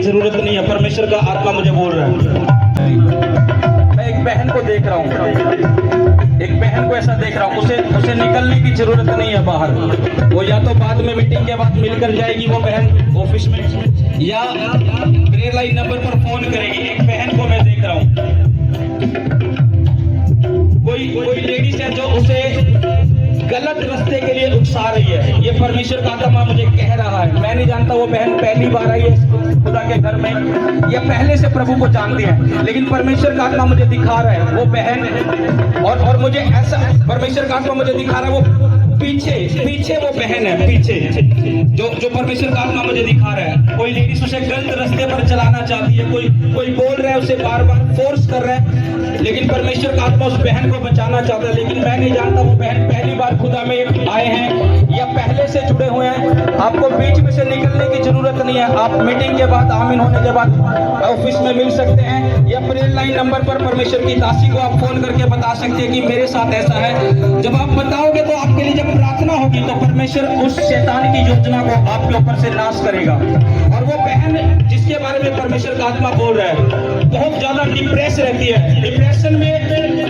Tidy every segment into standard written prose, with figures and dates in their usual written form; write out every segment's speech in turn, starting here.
जरूरत नहीं है, परमेश्वर का आत्मा मुझे बोल रहा है। मैं एक बहन को देख रहा हूँ, एक बहन को ऐसा देख रहा हूँ, उसे निकलने की जरूरत नहीं है बाहर। वो या तो बाद में मीटिंग के बाद मिलकर जाएगी वो बहन ऑफिस में, या प्रेयर लाइन नंबर पर फोन करेगी। एक बहन को मैं देख रहा हूँ, कोई लेडीज है जो उसे गलत रास्ते के लिए उकसा रही है। ये परमेश्वर का आत्मा मुझे कह रहा है। मैं नहीं जानता वो बहन पहली बार आई है खुदा के घर में या पहले से प्रभु को जानती है, लेकिन परमेश्वर का आत्मा मुझे दिखा रहा है वो बहन, और मुझे ऐसा परमेश्वर का आत्मा मुझे दिखा रहा है वो पीछे वो बहन है, पीछे जो परमेश्वर का आत्मा मुझे दिखा रहा है। कोई लेडीज उसे गलत रास्ते पर चलाना चाहती है, कोई बोल रहा है उसे बार बार फोर्स कर रहा है, लेकिन परमेश्वर का आत्मा उस बहन को बचाना चाहता है। लेकिन मैं नहीं जानता वो बहन पहली बार खुदा में आए हैं या पहले से जुड़े हुए हैं। आपको बीच में से निकलने की जरूरत नहीं है। आप मीटिंग के बाद, आमीन होने के बाद ऑफिस में मिल सकते हैं, या प्रेयर लाइन नंबर पर परमेश्वर की दासी को आप फोन करके बता सकते हैं कि मेरे साथ ऐसा है। जब आप बताओगे तो आपके लिए जब प्रार्थना होगी तो परमेश्वर उस शैतान की योजना को आपके ऊपर से नाश करेगा। और वो बहन जिसके बारे में परमेश्वर का आत्मा बोल रहा है बहुत ज्यादा डिप्रेस रहती है।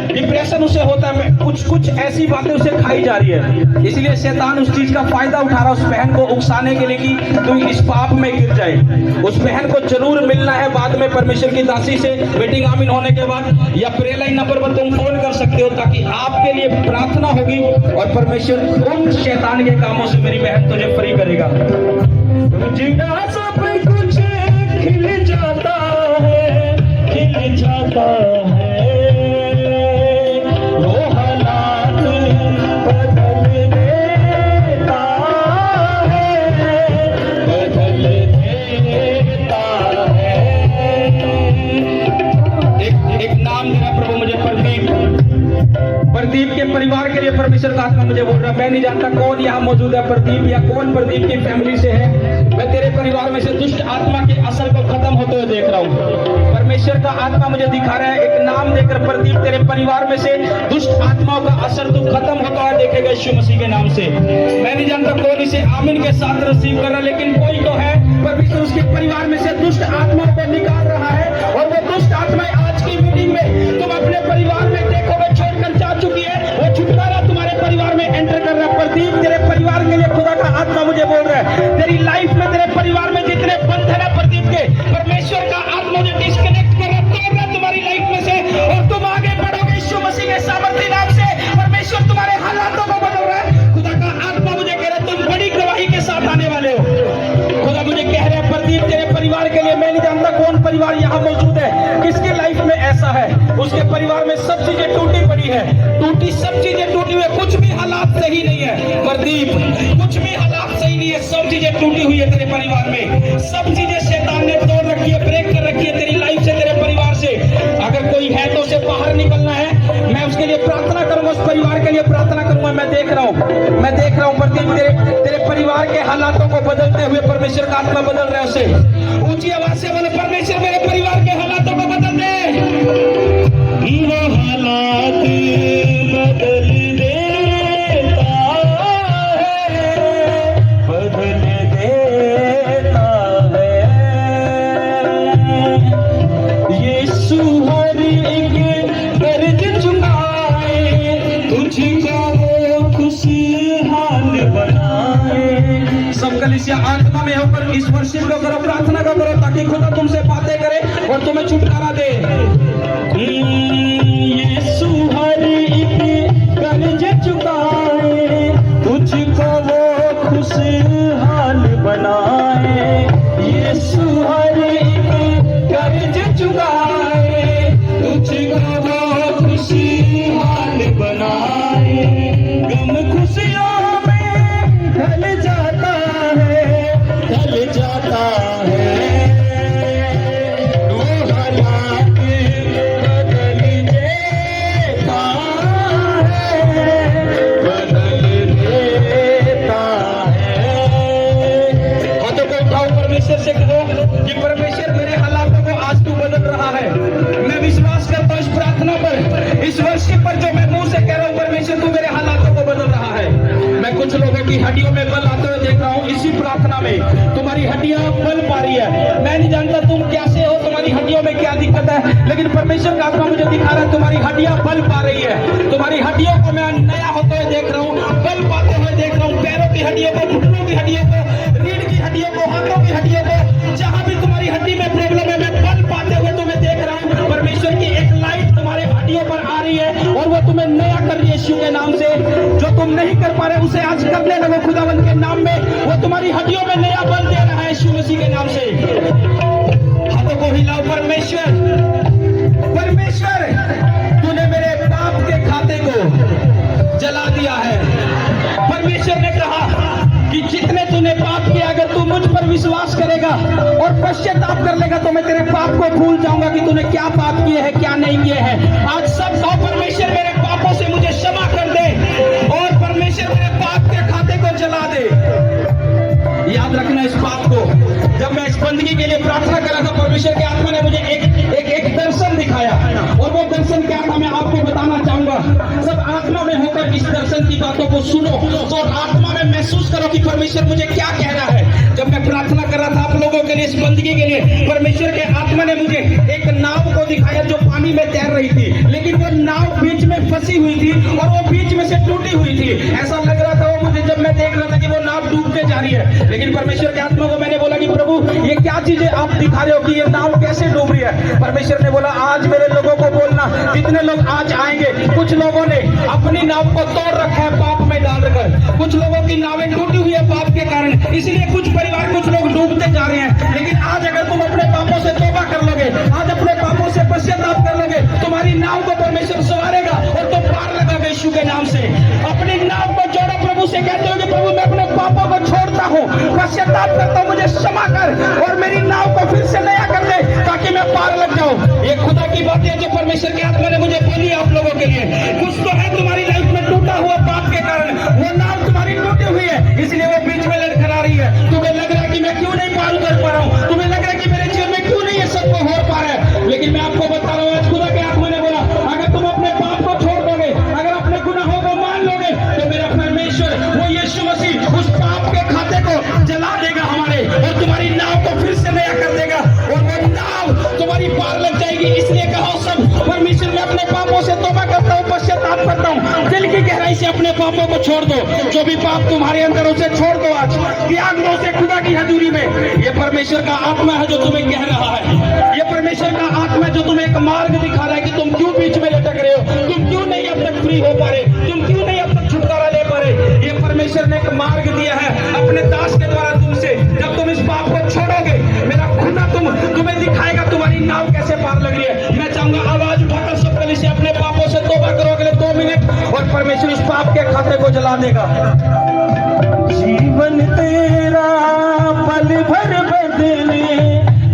डिप्रेशन उसे होता है, कुछ ऐसी बातें उसे खाई जा रही है, इसलिए शैतान उस चीज का फायदा उठा रहा है उस बहन को उकसाने के लिए कि तुम इस पाप में गिर जाए। उस बहन को जरूर मिलना है बाद में परमेश्वर की दासी से मीटिंग आमीन होने के बाद, या प्रेयर लाइन नंबर पर तुम फोन कर सकते हो ताकि आपके लिए प्रार्थना होगी और परमेश्वर उन शैतान के कामों से मेरी बहन तुझे फ्री करेगा। सब कुछ खिल जाता है, खिल जाता है, वो हालात बदल देता है, बदल देता है। एक नाम मेरा प्रभु मुझे प्रदीप के परिवार के लिए परमेश्वर का आत्मा मुझे बोल रहा है। मैं नहीं जानता कौन यहाँ मौजूद है प्रदीप, या कौन प्रदीप की फैमिली से है। मैं तेरे परिवार में से दुष्ट आत्मा के असर को खत्म होते हुए देख रहा हूँ। परमेश्वर का आत्मा मुझे दिखा रहा है, एक नाम देकर प्रदीप तेरे परिवार में से दुष्ट आत्माओं का असर तो खत्म होता हुआ देखेगा यीशु मसीह के नाम से। मैं नहीं जानता कौन इसे आमीन के साथ रिसीव कर रहा है, लेकिन कोई तो है। परमेश्वर उसके परिवार में से दुष्ट आत्माओं को निकाल रहा है, और वो दुष्ट आत्माएं आज की मीटिंग में तुम अपने परिवार में देखोगे छोड़कर जा चुकी है, वो छुटकारा तुम्हारे परिवार में एंटर कर रहा है। प्रदीप तेरे परिवार के लिए खुदा का आत्मा मुझे बोल रहा है, तेरी लाइफ में तेरे परिवार में जितने बंधन है प्रदीप के, परमेश्वर का आत्मा मुझे डिस्कनेक्ट कर रहा है, तोड़ रहा है तुम्हारी लाइफ में से, और तुम आगे बढ़ोगे यीशु मसीह के सामर्थी नाम से। परमेश्वर तुम्हारे हालातों को बदल रहा है। खुदा का आत्मा मुझे कह रहा है तुम बड़ी गवाही के साथ आने वाले हो। खुदा मुझे कह रहा है प्रदीप तेरे परिवार के लिए, मैं नहीं जानता कौन परिवार यहाँ मौजूद है, किसके लाइफ में ऐसा है उसके परिवार में सब चीजें टूटी पड़ी है, सब चीजें टूटी हुई है, कुछ भी हालात सही नहीं है प्रदीप, कुछ भी हालात सही नहीं है, सब चीजें टूटी हुई है तेरे परिवार में, सब चीजें शैतान ने तोड़ रखी है, ब्रेक कर रखी है तेरी लाइफ से, तेरे परिवार से। अगर कोई है तो उसे बाहर निकलना है। मैं उसके लिए प्रार्थना करूंगा, उस परिवार के लिए प्रार्थना करूंगा। मैं देख रहा हूँ प्रदीप तेरे परिवार के हालातों को बदलते हुए परमेश्वर का आत्मा बदल रहा है उसे। ऊंची आवाज से बोले परमेश्वर मेरे परिवार के हालातों को बदल दे, वो हालात बदल देता है, बदल देता है। यीशु हर एक कर्ज चुकाए, तुझको वो खुशहाल बनाए। सब कलीसिया आत्मा में होकर इस वर्षिप को करो, प्रार्थना को करो ताकि खुदा तुमसे बातें करे और तुम्हें छुटकारा दे। यीशु हर एक कर्ज चुकाए, तुझको वो खुशहाल बनाए। यीशु हर एक कर्ज चुकाए, तुझको वो खुशहाल बनाए। गम खुशियों में ढल जाता है, ढल जाता है। से कहो कि परमेश्वर मेरे हालातों को आज तू बदल रहा है। मैं विश्वास करता हूँ इस प्रार्थना पर, इस वर्षिप पर जो मैं मुंह से कह रहा हूँ परमेश्वर तू मेरे हालातों को बदल रहा है। मैं कुछ लोगों की हड्डियों में बल आते हुए देख रहा हूँ इसी प्रार्थना में, तुम्हारी हड्डियां बल पा रही है। मैं नहीं जानता तुम रही है। तुम्हारी हड्डियों को मैं नया होते हुए देख रहा हूँ, बल पाते हुए देख रहा हूँ, पैरों की हड्डियों को, घुटनों की हड्डियों को, रीढ़ की हड्डियों को, हाथों की हड्डियों को, जहां भी तुम्हारी हड्डी में प्रॉब्लम है मैं बल पाते हुए तुम्हें देख रहा हूँ। परमेश्वर की एक लाइट तुम्हारे हड्डियों पर आ रही है और वो तुम्हें नया कर रही है यीशु के नाम से। जो तुम नहीं कर पा रहे उसे आज करने लगो खुदावन के नाम में। वो तुम्हारी हड्डियों में नया बल दे रहा है यीशु मसीह के नाम से। हाथों को हिलाओ। परमेश्वर, परमेश्वर तूने मेरे पाप के खाते को जला दिया है। परमेश्वर ने कहा कि जितने तूने पाप किया, अगर तू मुझ पर विश्वास करेगा और पश्चाताप कर लेगा तो मैं तेरे पाप को भूल जाऊंगा कि तूने क्या पाप किए हैं क्या नहीं किए हैं। आज सब कहो परमेश्वर मेरे पापों से मुझे क्षमा कर दे और परमेश्वर मेरे पाप के खाते को जला दे। याद रखना इस बात को। जब मैं इस बंदगी के लिए प्रार्थना कर रहा था, परमेश्वर की आत्मा ने मुझे एक दर्शन दिखाया और वो दर्शन क्या था मैं आपको बताना चाहूंगा। सब आत्मा में होकर इस दर्शन की बातों को सुनो और आत्मा में महसूस करो कि परमेश्वर मुझे क्या कह रहा है। जब मैं प्रार्थना कर रहा था आप लोगों के लिए इस बंदगी के लिए, परमेश्वर के आत्मा ने मुझे एक नाव को दिखाया जो पानी में तैर रही थी, लेकिन वो नाव बीच में फंसी हुई थी और वो बीच में से टूटी हुई थी। ऐसा लग रहा था वो मुझे, जब मैं देख रहा था कि वो नाव डूबते जा रही है। लेकिन परमेश्वर के आत्मा को मैंने बोला कि प्रभु ये क्या चीजें आप दिखा रहे हो कि ये नाव कैसे डूब रही है। परमेश्वर ने बोला आज मेरे लोगों को बोलना, जितने लोग आज आएंगे, कुछ लोगों ने अपनी नाव को तोड़ रखा है पाप में डालकर, कुछ लोगों की नावें टूटी हुई है पाप के कारण, इसलिए कुछ परिवार, कुछ लोग डूबते जा रहे हैं। लेकिन आज अगर तुम अपने पापों से तौबा कर लोगे, आज अपने पापों से पश्चाताप कर लोगे, तुम्हारी नाव को परमेश्वर संवारेगा और तुम पार लगोगे यीशु के नाम से। अपनी नाव को जोड़ो, प्रभु से कहते हो कि प्रभु मैं अपने पापों को छोड़ता हूँ, पश्चाताप करता हूँ, मुझे क्षमा कर और मेरी नाव को फिर से नया कर दे ताकि मैं पार लग जाऊं। ये खुदा की बात है जो परमेश्वर के आत्मा ने मुझे बोली आप लोगों के लिए। कुछ तो है तुम्हारी लाइफ में टूटा हुआ पाप के कारण, वो नाव तुम्हारी टूटी हुई है, इसलिए वो बीच में लड़खड़ा रही है। तुम्हें लग रहा है कि मैं क्यों नहीं पार कर पा रहा हूँ, तुम्हें लग रहा है कि मेरे जीवन में क्यों नहीं ये सब हो पा रहा है। लेकिन मैं आपको बता रहा हूँ आज खुदा के आत्मा ने बोला अगर तुम अपने पाप को छोड़ दोगे, अगर अपने गुनाहों को मान लोगे तो मेरा परमेश्वर वो यीशु मसीह उस पाप के खाते को जला देगा हमारे और तुम्हारी नाव को फिर से नया कर देगा और वो नाव तुम्हारी पार लग जाएगी। इसलिए कहो सब परमेश्वर मैं अपने पापों से तौबा करता हूँ, पश्चाताप करता हूँ, दिल की गहराई से अपने पापों को छोड़ दो। जो भी पाप तुम्हारे अंदर उसे छोड़ दो, आज त्याग दो उसे खुदा की हजूरी में। ये परमेश्वर का आत्मा है जो तुम्हें कह रहा है, ये परमेश्वर का आत्मा है जो तुम्हें एक मार्ग दिखा रहा है कि तुम क्यों बीच में लटक रहे हो, तुम क्यों नहीं अब तक फ्री हो पा रहे, तुम क्यों नहीं अब तक छुटकारा ले पा रहे। ये परमेश्वर ने एक मार्ग दिया है अपने दास के द्वारा तुमसे। जब तुम इस पाप को छोड़ोगे मेरा खुदा तुम्हें दिखाएगा तुम्हारी नाव कैसे पार लग रही है। मैं चाहूंगा आवाज उठाकर सब पहले से अपने पापों से तौबा करो अगले 2 मिनट और परमेश्वर इस पाप के खाते को जला देगा। जीवन तेरा पल भर बदले,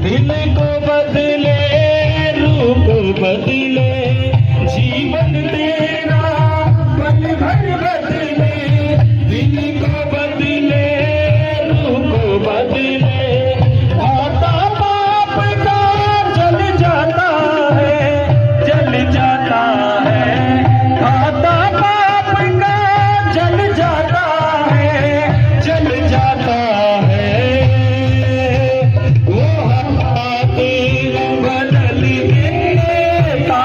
दिल को बदले, रूप बदले। जीवन तेरा पल भर बदले, दिल को बदले, रूप बदले। आता पाप का जल जाता है, जल जाता है। आता पाप का जल जाता है, जल जाता है। वो हाथ बदल देता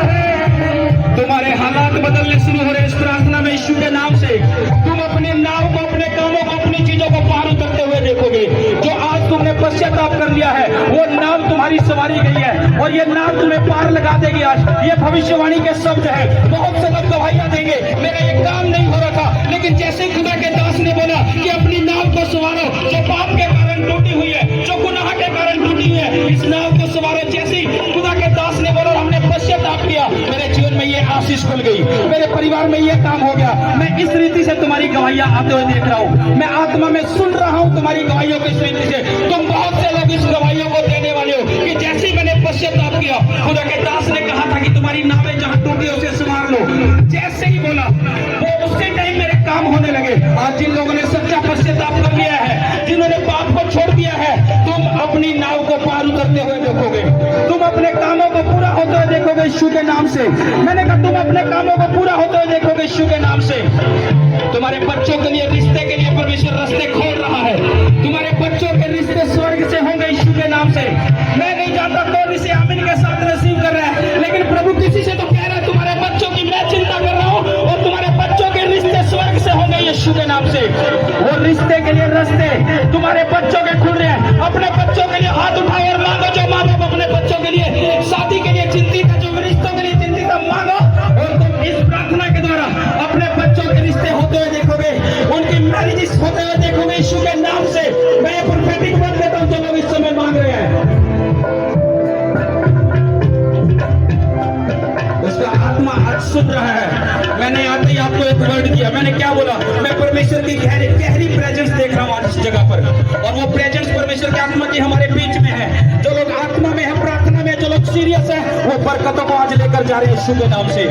है। तुम्हारे हालात बदलने शुरू हो रहे इस प्रार्थना में यीशु के नाम से। तुम अपनी नाव को, अपने कामों को, अपनी चीजों को पार उतरते हुए देखोगे। जो आज तुमने पश्चाताप कर लिया है वो नाव तुम्हारी सवारी गई है और ये नाव तुम्हें पार लगा देगी। आज ये भविष्यवाणी के शब्द है। बहुत से लोग गवाहियां देंगे मेरा ये काम नहीं हो रहा था, लेकिन जैसे खुदा के दास ने बोला कि अपनी नाव को सवारो जो पाप के कारण टूटी हुई है, जो गुनाह के कारण टूटी हुई है, इस नाव को सवारो। जैसे ही खुदा के दास ने बोला हमने पश्चाताप किया, मेरे जीवन में ये आशीष खुल गई, मेरे परिवार में ये काम हो गया। मैं इस रीति से तुम्हारी गवाहियां आते हुए देख रहा हूँ, मैं आत्मा में सुन रहा हूँ तुम्हारी गवाहियों की इस रीति से। तुम बहुत से लोग इस गवाहियों को देने वाले हो कि जैसे ही मैंने पश्चाताप किया, खुदा के दास ने कहा था कि तुम्हारी नावें जहां टूटी उसे संवार लो। जैसे ही बोला वो उसी टाइम मेरे काम होने लगे। आज जिन लोगों ने सच्चा पश्चाताप कर लिया है, जिन्होंने पाप को छोड़ दिया है, तुम अपनी नाव को पार उतरते हुए देखोगे, तुम अपने कामों को पूरा होते हुए देखोगे यीशु के नाम से। मैंने कहा तुम अपने कामों को पूरा होते हुए देखोगे यीशु के नाम से। तुम्हारे बच्चों के लिए, रिश्ते के लिए परमेश्वर रास्ते खोल रहा है। तुम्हारे बच्चों के रिश्ते स्वर्ग से होंगे यीशु के नाम से। मैं नहीं जानता कौन इसे आमीन के साथ रिसीव कर रहा है, लेकिन प्रभु किसी से तो कह रहा है तुम्हारे बच्चे यीशु के नाम से। वो रिश्ते के लिए रास्ते तुम्हारे बच्चों के खुल रहे हैं। अपने बच्चों के लिए हाथ उठाओ और मांगो। जो माँ बाप अपने बच्चों के लिए शादी के लिए चिंतित है, जो रिश्तों के लिए चिंतित है, मांगो और तुम इस प्रार्थना के द्वारा अपने बच्चों के रिश्ते होते हुए देखोगे, उनकी मैरिजेस होते हुए देखोगे यीशु के नाम से। मैं ये प्रोफेटिक वर्ड देता हूं जो लोग इस समय मांग रहे हैं। उसका आत्मा आज सुन रहा है। मैंने आते ही आपको एक वर्ड दिया। मैंने क्या बोला? मैं परमेश्वर की गहरी प्रेजेंस देख रहा हूं आज इस जगह पर, और वो प्रेजेंस परमेश्वर की आत्मा की हमारे बीच में है। जो लोग आत्मा में है, प्रार्थना में, जो लोग सीरियस है, वो बरकतों को आज लेकर जा रहे हैं यीशु के नाम से।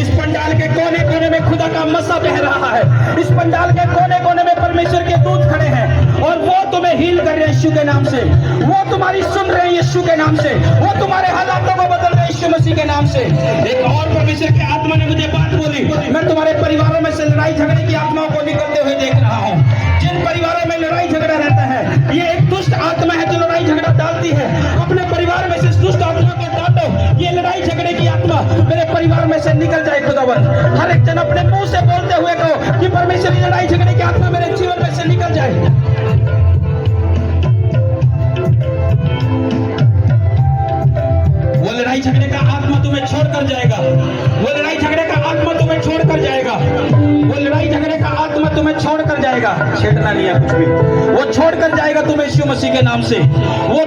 इस पंडाल के कोने कोने में खुदा का मसा बह रहा है। इस पंडाल के कोने कोने में परमेश्वर के दूत खड़े हैं और वो तुम्हें हील कर रहे हैं यीशु के नाम से। वो तुम्हारी सुन रहे हैं यीशु के नाम से। वो तुम्हारे हालातों को बदल रहे हैं यीशु मसीह के नाम से। एक और परमेश्वर की आत्मा ने मुझे बात बोली। मैं तुम्हारे परिवारों में से लड़ाई झगड़े की आत्माओं को निकलते हुए देख रहा हूँ। जिन परिवारों में लड़ाई झगड़ा रहता है, ये एक दुष्ट आत्मा है जो लड़ाई झगड़ा डालती है। अपने परिवार में से इस दुष्ट आत्मा को डालो। ये लड़ाई झगड़े की आत्मा मेरे परिवार में से निकल जाए खुदावन। हर एक जन अपने मुंह से बोलते हुए कहो कि परमेश्वर की लड़ाई झगड़े की आत्मा मेरे जीवन में से निकल जाए। वो लड़ाई झगड़े का आत्मा तुम्हें छोड़कर जाएगा। वो लड़ाई झगड़े का आत्मा तुम्हें छोड़कर जाएगा। वो लड़ाई झगड़े का आत्मा तुम्हें छोड़कर जाएगा। छेड़ना नहीं है कुछ भी। वो छोड़कर जाएगा तुम्हें यीशु मसीह के नाम से। वो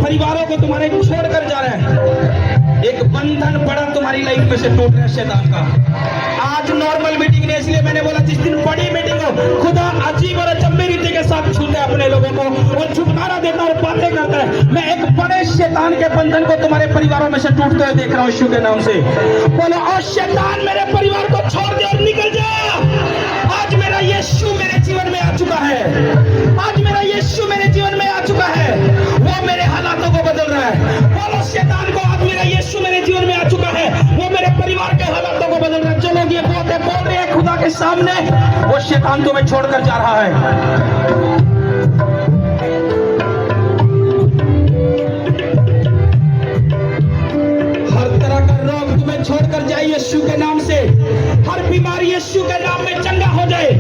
परिवारों को तुम्हारे छोड़कर जा रहे हैं। एक बंधन बड़ा तुम्हारी लाइफ में से टूट रहा है शैतान का। आज नॉर्मल मीटिंग नहीं, इसलिए मैंने बोला जिस दिन बड़ी मीटिंग हो, खुदा अजीब और अचंबे रीति के साथ छूते अपने लोगों को और छुटकारा देता और बातें करता है। मैं एक बड़े शैतान के बंधन को तुम्हारे परिवारों में से टूटते हुए देख रहा हूँ यीशु के नाम से। बोलो और शैतान मेरे परिवार को छोड़ दे और निकल जा। आज मेरा यीशु मेरे जीवन में आ चुका है। आज मेरा यीशु मेरे जीवन में आ चुका है। वो मेरे हालातों को बदल रहा है। बोलो शैतान को, आज मेरा यीशु मेरे जीवन में आ चुका है। वो मेरे परिवार के हालातों को बदल रहा है। जो लोग ये बातें बोल रहे हैं खुदा के सामने, वो शैतान तुम्हें छोड़कर जा रहा है। हर तरह का रोग तुम्हें छोड़कर जाए यीशु के नाम से। हर बीमारी यीशु के नाम में चंगा हो जाए।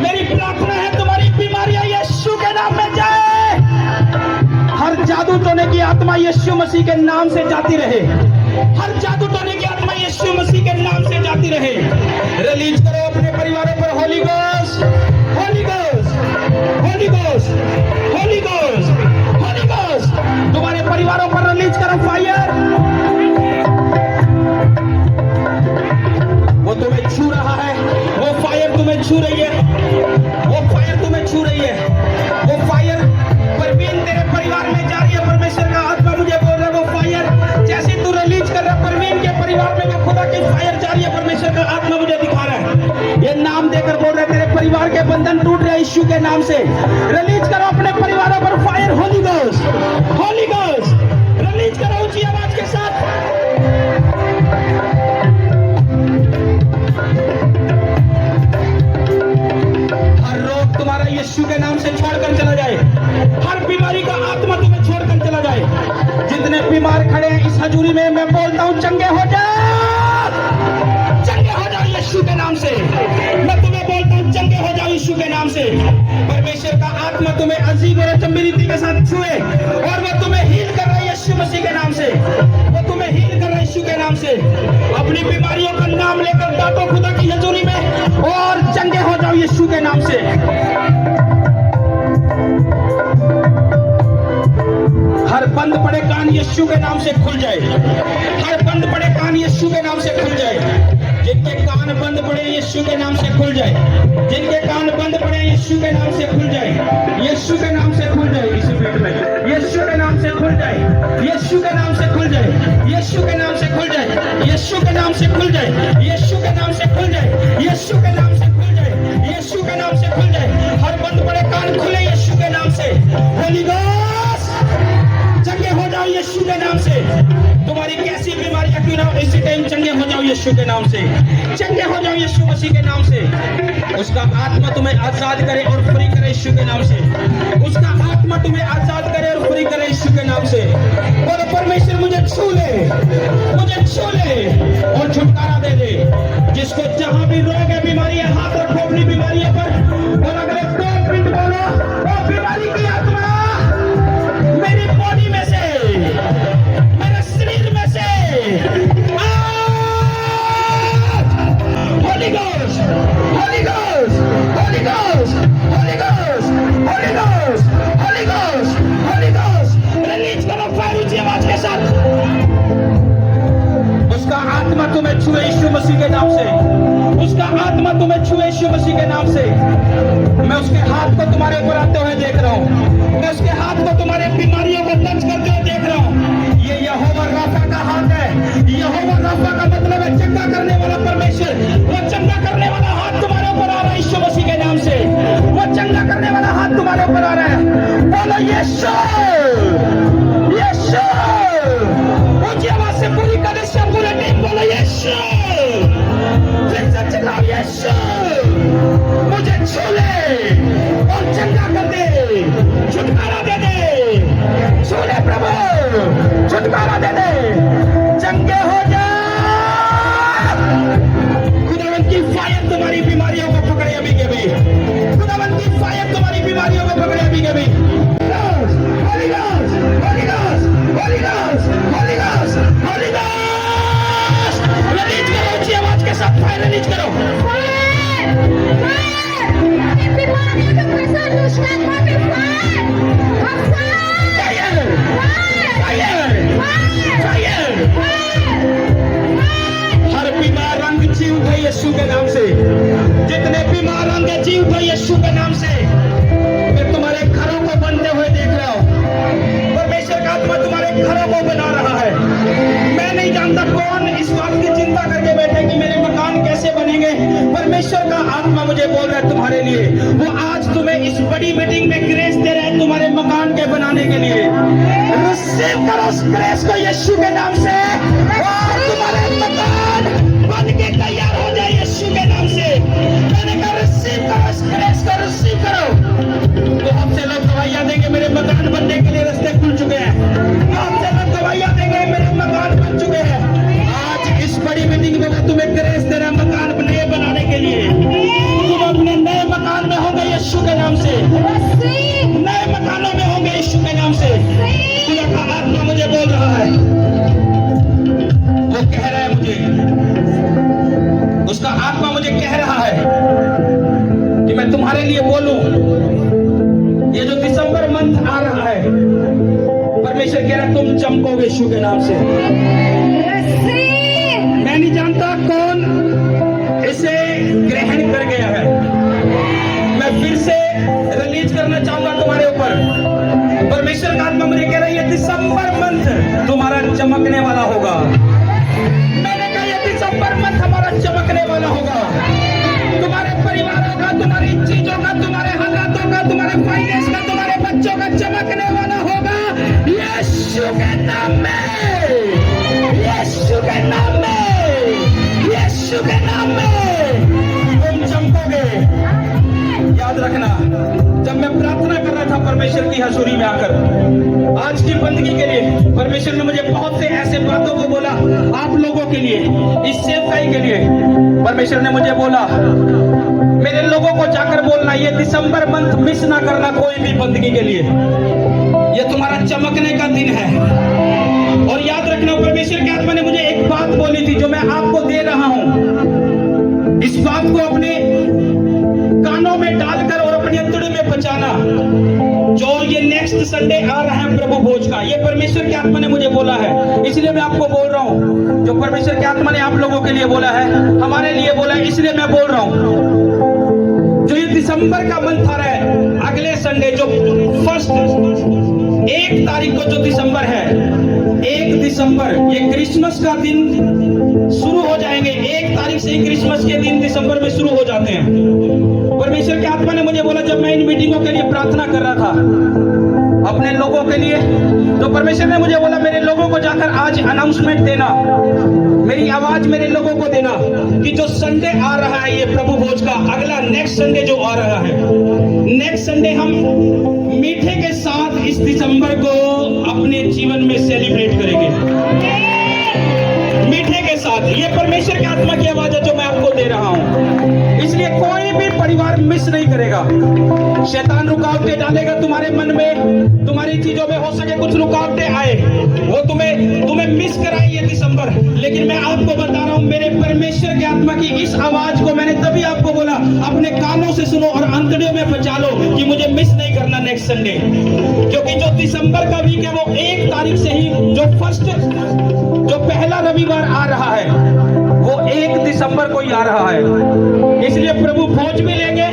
मेरी प्रार्थना है तुम्हारी बीमारियां यीशु के नाम में जाए। हर जादू टोने की आत्मा यीशु मसीह के नाम से जाती रहे। हर जादू टोने की आत्मा यीशु मसीह के नाम से जाती रहे। रिलीज करो अपने परिवारों पर Holi Ghost, Holy Ghost, Holy Ghost, Holy Ghost, Holy ghost. तुम्हारे परिवारों पर रिलीज करो फायर। वो तुम्हें छू रहा है। वो फायर तुम्हें छू रही है। वो फायर तुम्हें छू रही है। वो फायर परवीन तेरे परिवार में जा रही है। परमेश्वर का आत्मा मुझे बोल रहा है वो फायर जैसे तू रिलीज कर रहा है परवीन के परिवार में, वो खुदा की फायर जा रही है। परमेश्वर का आत्मा मुझे दिखा रहा है। ये नाम देकर बोल रहा है तेरे परिवार के बंधन टूट रहे यीशु के नाम से। रिलीज करो अपने परिवारों पर fire. Holi Ghost, Holy ghost, release करो ऊंची आवाज के साथ। हर रोग तुम्हारा यीशु के नाम से छोड़कर चला जाए। हर बीमारी का आत्मा तुम्हें छोड़कर चला जाए। जितने बीमार खड़े हैं इस हजूरी में, मैं बोलता हूं चंगे हो जाओ, चंगे हो जाओ यीशु के नाम से। मैं तुम्हें बोलता हूं चंगे हो जाओ यीशु के नाम से। परमेश्वर का आत्मा तुम्हें अजीब और अचंबे रीति के साथ छुए और वो तुम्हें हील कर रहा है यीशु मसीह के नाम से। वो तुम्हें हील कर रहा है यीशु के नाम से। अपनी बीमारियों का नाम लेकर डांटो खुदा की हजूरी में और चंगे हो जाओ यीशु के नाम से। हर बंद पड़े कान यीशु के नाम से खुल जाए। हर बंद पड़े कान यीशु के नाम से खुल जाए। जिनके कान बंद पड़े यीशु के नाम से खुल जाए। जिनके कान बंद पड़े यीशु के नाम से खुल जाए। यीशु के नाम से खुल जाए। इसी पेट में यीशु के नाम से खुल जाए। यीशु के नाम से खुल जाए। यीशु के नाम से खुल जाए। यीशु के नाम से खुल जाए। यीशु के नाम से खुल जाए। यीशु के नाम से खुल जाए। यीशु के नाम से खुल जाए। हर बंद पड़े कान खुले यीशु के नाम से। होली गोस्ट, चंगे हो जाओ यीशु के नाम से। तुम्हारी कैसी बीमारियां क्यों ना हो, इसी टाइम चंगे हो जाओ यीशु के नाम से। चंगे हो जाओ यीशु मसीह के नाम से। उसका आत्मा तुम्हें आजाद करे और फ्री करे यीशु के नाम से। उसका आत्मा तुम्हें आजाद करे और फ्री करे यीशु के नाम से। बोलो परमेश्वर मुझे छू ले, मुझे छू ले और छुटकारा दे दे। जिसको जहां भी रोग है, बीमारी है, हाथ रखो अपनी बीमारी से, उसका आत्मा तुम्हें छुए यीशु मसीह के नाम से। मैं उसके हाथ को तुम्हारे ऊपर आते हुए देख रहा हूँ, मैं उसके हाथ को तुम्हारे बीमारियों को टच करते हुए देख रहा हूँ। ये यहोवा राफा का हाथ है। यहोवा राफा का मतलब है चंगा करने वाला परमेश्वर। वो चंगा करने वाला हाथ तुम्हारे ऊपर आ रहा है यीशु मसीह के नाम से। वो चंगा करने वाला हाथ तुम्हारे ऊपर आ रहा है। बोलो यीशु, यीशु। ऊंची आवाज से पूरी कलीसिया, पूरे टीम बोलो यीशु। फिर से चिल्लाओ यीशु। मुझे छू ले और चंगा कर दे, छुटकारा दे दे। छू ले प्रभु, छुटकारा दे दे, चंगे हो जा। खुदावंद की फायर तुम्हारी बीमारियों को पकड़े अभी के भी। खुदावंद की फायर तुम्हारी बीमारियों को पकड़े अभी के भी। Holy Ghost, Holy Ghost, Holy Ghost, Holy Ghost, Holy Ghost। Release करो ऊंची आवाज के साथ, फायर रिलीज करो। हर बीमार अंग जीव उठे यीशु के नाम से। जितने बीमार अंग जीव उठे यीशु के नाम से। मैं तुम्हारे घरों को बनते हुए देख रहा हूँ। परमेश्वर का आत्मा तुम्हारे घरों को बना रहा है। मैं नहीं जानता कौन इस बात की चिंता करके बैठे कि मेरे मकान कैसे बनेंगे। परमेश्वर का आत्मा मुझे बोल रहा है तुम्हारे लिए। वो आज तुम्हें इस बड़ी मीटिंग में ग्रेस दे रहा है तुम्हारे मकान के बनाने के लिए। रिसीव करो उस ग्रेस को यीशु के नाम से, और तुम्हारे मकान बन के तैयार हो जाए यीशु के नाम से। मैंने कहा रिसीव करो इस ग्रेस को, रिसीव करो। तो हमसे लोग गवाहियां देंगे मेरे मकान बनने के लिए रास्ते खुल चुके हैं। हमसे लोग गवाहियां देंगे मेरे मकान बन चुके हैं। आज इस बड़ी मीटिंग में मैं तुम्हें ग्रेस दे रहा मकान नए बनाने के लिए। तुम अपने नए मकान में होंगे यीशु के नाम से। नए मकानों में होंगे यीशु के नाम से। खुदा का आत्मा मुझे बोल रहा है, वो कह रहा है मुझे, उसका आत्मा मुझे कह रहा है कि मैं तुम्हारे लिए बोलूं। ये जो दिसंबर मंथ आ रहा है, परमेश्वर कह रहा है तुम चमकोगे यीशु के नाम से। मैं नहीं जानता कौन इसे ग्रहण कर गया है। मैं फिर से रिलीज करना चाहूंगा तुम्हारे ऊपर। परमेश्वर का आत्मा मुझे कह रहा है ये दिसंबर मंथ तुम्हारा चमकने वाला होगा। मैंने कहा ये दिसंबर मंथ हमारा चमकने वाला होगा। तुम्हारे परिवारों का, तुम्हारी चीजों का, तुम्हारे हालातों का, तुम्हारे फाइनेंस का, तुम्हारे बच्चों का चमकने वाला होगा यीशु के नाम में, यीशु के नाम में, यीशु के नाम में तुम चमकोगे। याद रखना, जब मैं प्रार्थना कर रहा था परमेश्वर की हजूरी में आकर आज की बंदगी के लिए, परमेश्वर ने मुझे बहुत से ऐसे बातों को बोला आप लोगों के लिए, इस सेवकाई के लिए। परमेश्वर ने मुझे बोला मेरे लोगों को जाकर बोलना ये दिसंबर मंथ मिस ना करना कोई भी बंदगी के लिए। ये तुम्हारा चमकने का दिन है। और याद रखना, परमेश्वर के आत्मा ने मुझे एक बात बोली थी जो मैं आपको दे रहा हूं। इस बात को अपने कानों में डालकर और अपनी अंतड़ी में बचाना। जो ये नेक्स्ट संडे आ रहा है प्रभु भोज का, ये परमेश्वर के आत्मा ने मुझे बोला है, इसलिए मैं आपको बोल रहा हूं। जो परमेश्वर के आत्मा ने आप लोगों के लिए बोला है, हमारे लिए बोला है, इसलिए मैं बोल रहा हूं। जो ये दिसंबर का मंथ आ रहा है, अगले संडे जो फर्स्ट 1 तारीख को जो दिसंबर है, 1 दिसंबर ये क्रिसमस का दिन शुरू हो जाएंगे। 1 तारीख से ही क्रिसमस के दिन दिसंबर में शुरू हो जाते हैं। परमेश्वर के आत्मा ने मुझे बोला जब मैं इन मीटिंगों के लिए प्रार्थना कर रहा था अपने लोगों के लिए, तो परमेश्वर ने मुझे बोला मेरे लोगों को जाकर आज अनाउंसमेंट देना, मेरी आवाज मेरे लोगों को देना कि जो संडे आ रहा है ये प्रभु भोज का, अगला नेक्स्ट संडे जो आ रहा है, नेक्स्ट संडे हम मीठे के साथ इस दिसंबर को अपने जीवन में सेलिब्रेट करेंगे। मीठे के साथ। ये परमेश्वर की आत्मा की आवाज है जो मैं आपको दे रहा हूं। इसलिए कोई भी परिवार मिस नहीं करेगा। शैतान रुकावटें डालेगा तुम्हारे मन में, तुम्हारी चीजों में हो सके कुछ रुकावटें आए, वो तुम्हें मिस कराए ये दिसंबर। लेकिन मैं आपको बता रहा हूं, मेरे परमेश्वर की आत्मा की इस आवाज को मैंने तभी आपको बोला अपने कानों से सुनो और अंतड़ियों में बचा लो कि मुझे मिस नहीं करना नेक्स्ट संडे। क्योंकि जो दिसंबर का वीक है वो 1 तारीख से ही जो पहला रविवार आ रहा है वो वो 1 दिसंबर को ही आ रहा है। इसलिए प्रभु भोज भी लेंगे,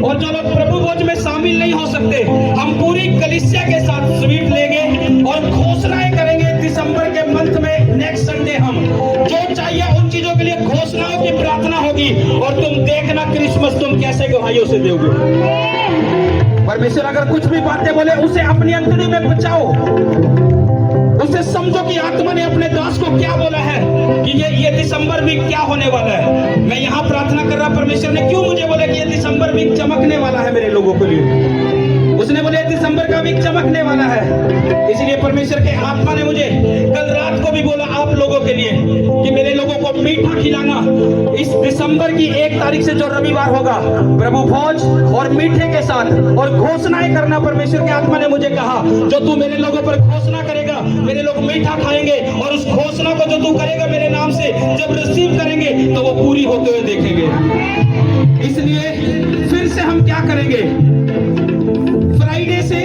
और जो लोग प्रभु भोज में शामिल नहीं हो सकते, हम पूरी कलीसिया के साथ स्वीट लेंगे और घोषणाएं करेंगे दिसंबर के मंथ में। नेक्स्ट संडे हम जो चाहिए उन चीजों के लिए घोषणाओं की प्रार्थना होगी, और तुम देखना क्रिसमस तुम कैसे गवाहियों से दोगे। परमेश्वर अगर कुछ भी बातें बोले उसे अपनी अंतड़ी में बचाओ, उसे समझो कि आत्मा ने अपने दास को क्या बोला है, कि ये दिसंबर वीक क्या होने वाला है। मैं यहाँ प्रार्थना कर रहा, परमेश्वर ने क्यों मुझे बोला कि ये दिसंबर वीक चमकने वाला है मेरे लोगों के लिए। उसने बोले दिसंबर का वीक चमकने वाला है। इसलिए परमेश्वर के आत्मा ने मुझे कल रात को भी बोला आप लोगों के लिए कि मेरे लोगों को मीठा खिलाना। इस दिसंबर की 1 तारीख से जो रविवार होगा, प्रभु भोज और मीठे के साथ और घोषणाएं करना। परमेश्वर के आत्मा ने मुझे कहा जो तू मेरे लोगों पर घोषणा करेगा, मेरे लोग मीठा खाएंगे, और उस घोषणा को जो तू करेगा मेरे नाम से जब रिसीव करेंगे तो वो पूरी होते हुए देखेंगे। इसलिए फिर से हम क्या करेंगे, फ्राइडे से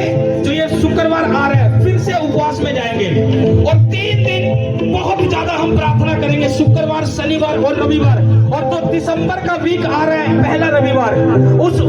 जो ये शुक्रवार आ रहा है फिर से उपवास में जाएंगे, और 3 दिन बहुत ज्यादा हम प्रार्थना करेंगे, शुक्रवार, शनिवार और रविवार। और जो दिसंबर का वीक आ रहा है पहला रविवार, उस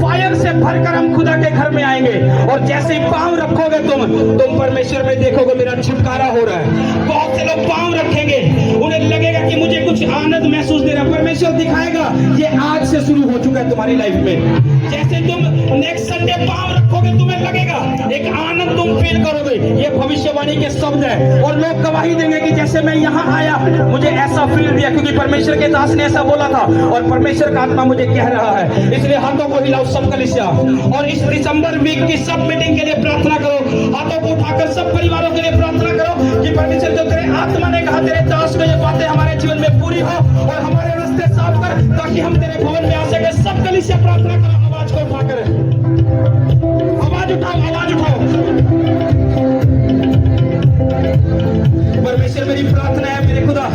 फायर से भरकर हम खुदा के घर में आएंगे, और जैसे ही पांव रखोगे तुम परमेश्वर में देखोगे मेरा छुटकारा हो रहा है। बहुत से लोग पांव रखेंगे, उन्हें लगेगा कि मुझे कुछ आनंद महसूस दे रहा है। परमेश्वर दिखाएगा ये आज से शुरू हो चुका है तुम्हारी लाइफ में। जैसे तुम नेक्स्ट संडे पांव रखोगे तुम्हें लगेगा एक आनंद तुम फील करोगे। ये भविष्यवाणी के शब्द है, और लोग गवाही देंगे कि जैसे मैं यहाँ आया मुझे ऐसा फील दिया, क्योंकि परमेश्वर के दास ने ऐसा बोला था और परमेश्वर का आत्मा मुझे कह रहा है। इसलिए हाथों को हिलाओ सब कलीसिया, और इस दिसंबर वीक की सब मीटिंग के लिए प्रार्थना करो। हाथों को उठाकर सब परिवारों के लिए प्रार्थना करो कि परमेश्वर जो तेरे आत्मा ने कहा तेरे दास को ये बातें हमारे जीवन में पूरी हो, और हमारे रास्ते साफ कर, ताकि हम तेरे भवन में आ सके। सब कलीसिया प्रार्थना करो, आवाज को उठाकर, आवाज उठाओ, आवाज उठाओ। परमेश्वर मेरी प्रार्थना है मेरे खुदा,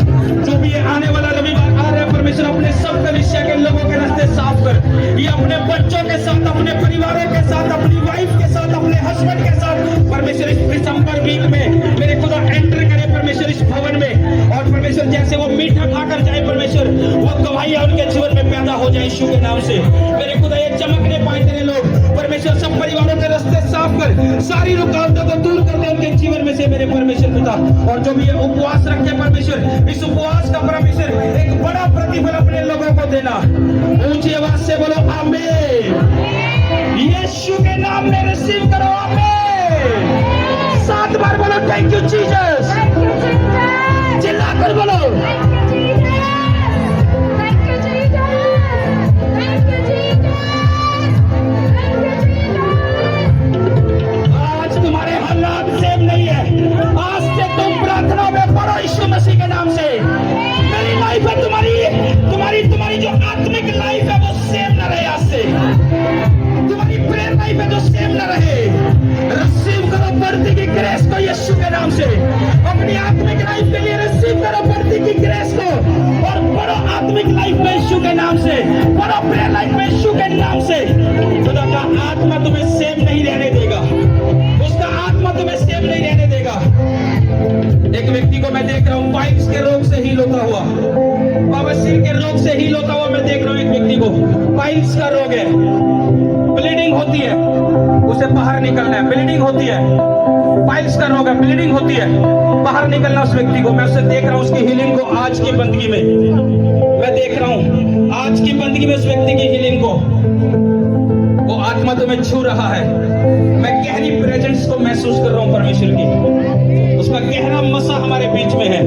जो भी ये आने वाला रविवार आ रहा है, परमेश्वर अपने सब कलीसिया के लोगों के रास्ते साफ कर। ये अपने बच्चों के साथ, अपने परिवारों के साथ, अपनी वाइफ के साथ, अपने हस्बैंड के साथ, परमेश्वर इस दिसंबर वीक में मेरे खुदा एंटर करे परमेश्वर इस भवन में। और परमेश्वर जैसे वो मीठा खाकर जाए, परमेश्वर वो गवाहियां उनके जीवन में पैदा हो जाए यीशु के नाम से। मेरे खुदा ये चमकने पाए तेरे लोग, परमेश्वर सब परिवारों के रास्ते साफ कर, सारी रुकावटों को दूर कर दे उनके जीवन में से मेरे परमेश्वर पिता। और जो भी ये उपवास रखे परमेश्वर, इस उपवास का परमेश्वर एक बड़ा प्रतिफल अपने लोगों को देना। ऊंची आवाज से बोलो आमीन। यीशु के नाम में रिसीव करो, आमीन। 7 बार बोलो थैंक यू जीसस, चिल्लाकर बोलो आज तुम्हारे हालात सेम नहीं है। आज से तुम प्रार्थना में पढ़ो यीशु मसीह के नाम से। मेरी लाइफ है तुम्हारी जो आत्मिक लाइफ है वो सेम न रहे। आज से तुम्हारी प्रेयर लाइफ है जो सेम न रहे। रिसीव करो बढ़ती की ग्रेस को यीशु के नाम से। अपनी आत्मिक लाइफ के लिए रिसीव करो बढ़ती की ग्रेस को, और पढ़ो आत्मिक लाइफ में यीशु के नाम से, पढ़ो प्रेयर लाइफ में यीशु के नाम से। खुदा का आत्मा तुम्हें सेम नहीं रहने देगा, उसका आत्मा तुम्हें सेम नहीं रहने देगा। एक व्यक्ति को मैं देख रहा हूँ पाइल्स के रोग से हील होता हुआ, बवासीर के रोग से हील होता हुआ मैं देख रहा हूँ। एक व्यक्ति को पाइल्स का रोग है, ब्लीडिंग होती है, उसे बाहर निकलना है, ब्लीडिंग होती है। पाइल्स का रोग है, ब्लीडिंग होती है, बाहर निकलना उस व्यक्ति को। मैं उसे देख रहा हूँ उसकी हीलिंग को आज की बंदगी में मैं देख रहा हूँ, आज की बंदगी में उस व्यक्ति की हीलिंग को। वो आत्मा तुम्हें छू रहा है। मैं गहरी प्रेजेंस को महसूस कर रहा हूँ परमेश्वर की, उसका गहरा मसा हमारे बीच में है।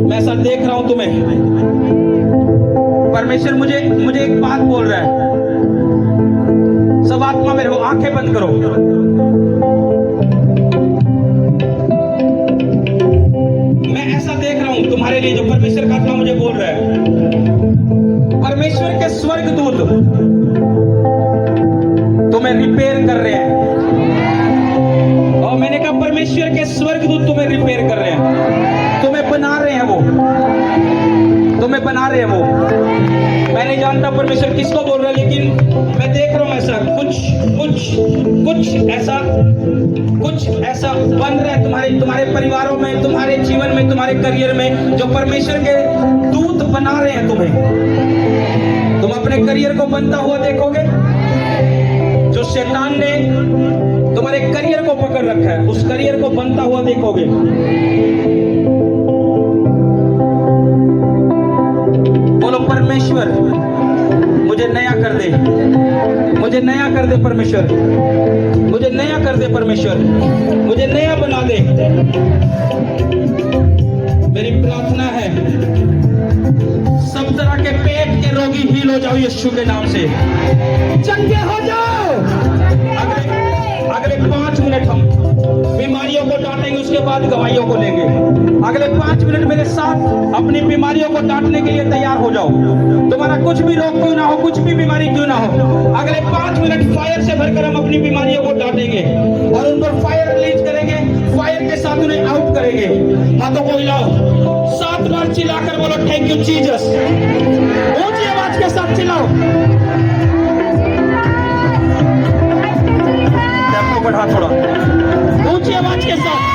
मैं ऐसा देख रहा हूं तुम्हें। परमेश्वर मुझे एक बात बोल रहा है। सब आत्मा मेरे को आंखें बंद करो। मैं ऐसा देख रहा हूं तुम्हारे लिए जो परमेश्वर का आत्मा मुझे बोल रहा है। परमेश्वर के स्वर्गदूत तुम्हें रिपेयर कर रहे हैं। और मैंने कहा परमेश्वर के स्वर्गदूत तुम्हें रिपेयर कर रहे हैं, तुम्हें बना रहे हैं, वो तुम्हें बना रहे हैं। वो मैं नहीं जानता परमेश्वर किसको बोल रहा है, लेकिन मैं देख रहा हूं ऐसा कुछ ऐसा बन रहा है तुम्हारे परिवारों में, तुम्हारे जीवन में, तुम्हारे करियर में, जो परमेश्वर के दूत बना रहे हैं तुम्हें। तुम अपने करियर को बनता हुआ देखोगे। जो शैतान ने तुम्हारे करियर को पकड़ रखा है, उस करियर को बनता हुआ देखोगे। बोलो परमेश्वर मुझे नया कर दे, मुझे नया कर दे परमेश्वर, मुझे नया कर दे परमेश्वर, मुझे नया बना दे। मेरी प्रार्थना है सब तरह के पेट के रोगी हील हो जाओ यीशु के नाम से, चंगे हो जाओ। अगले 5 मिनट हम बीमारियों को डांटेंगे, उसके बाद गवाहियों को लेंगे। अगले 5 मिनट मेरे साथ अपनी बीमारियों को डांटने के लिए तैयार हो जाओ। तुम्हारा कुछ भी रोग क्यों ना हो, कुछ भी बीमारी क्यों ना हो, अगले 5 मिनट फायर से भरकर हम अपनी बीमारियों को डांटेंगे और उन पर फायर रिलीज करेंगे। फायर के साथ उन्हें आउट करेंगे। हाथों को हिलाओ, 7 बार चिल्लाकर बोलो थैंक यू जीसस। ऊंची आवाज के साथ चिल्लाओ। टेम्पो बढ़ा थोड़ा, ऊंची आवाज के साथ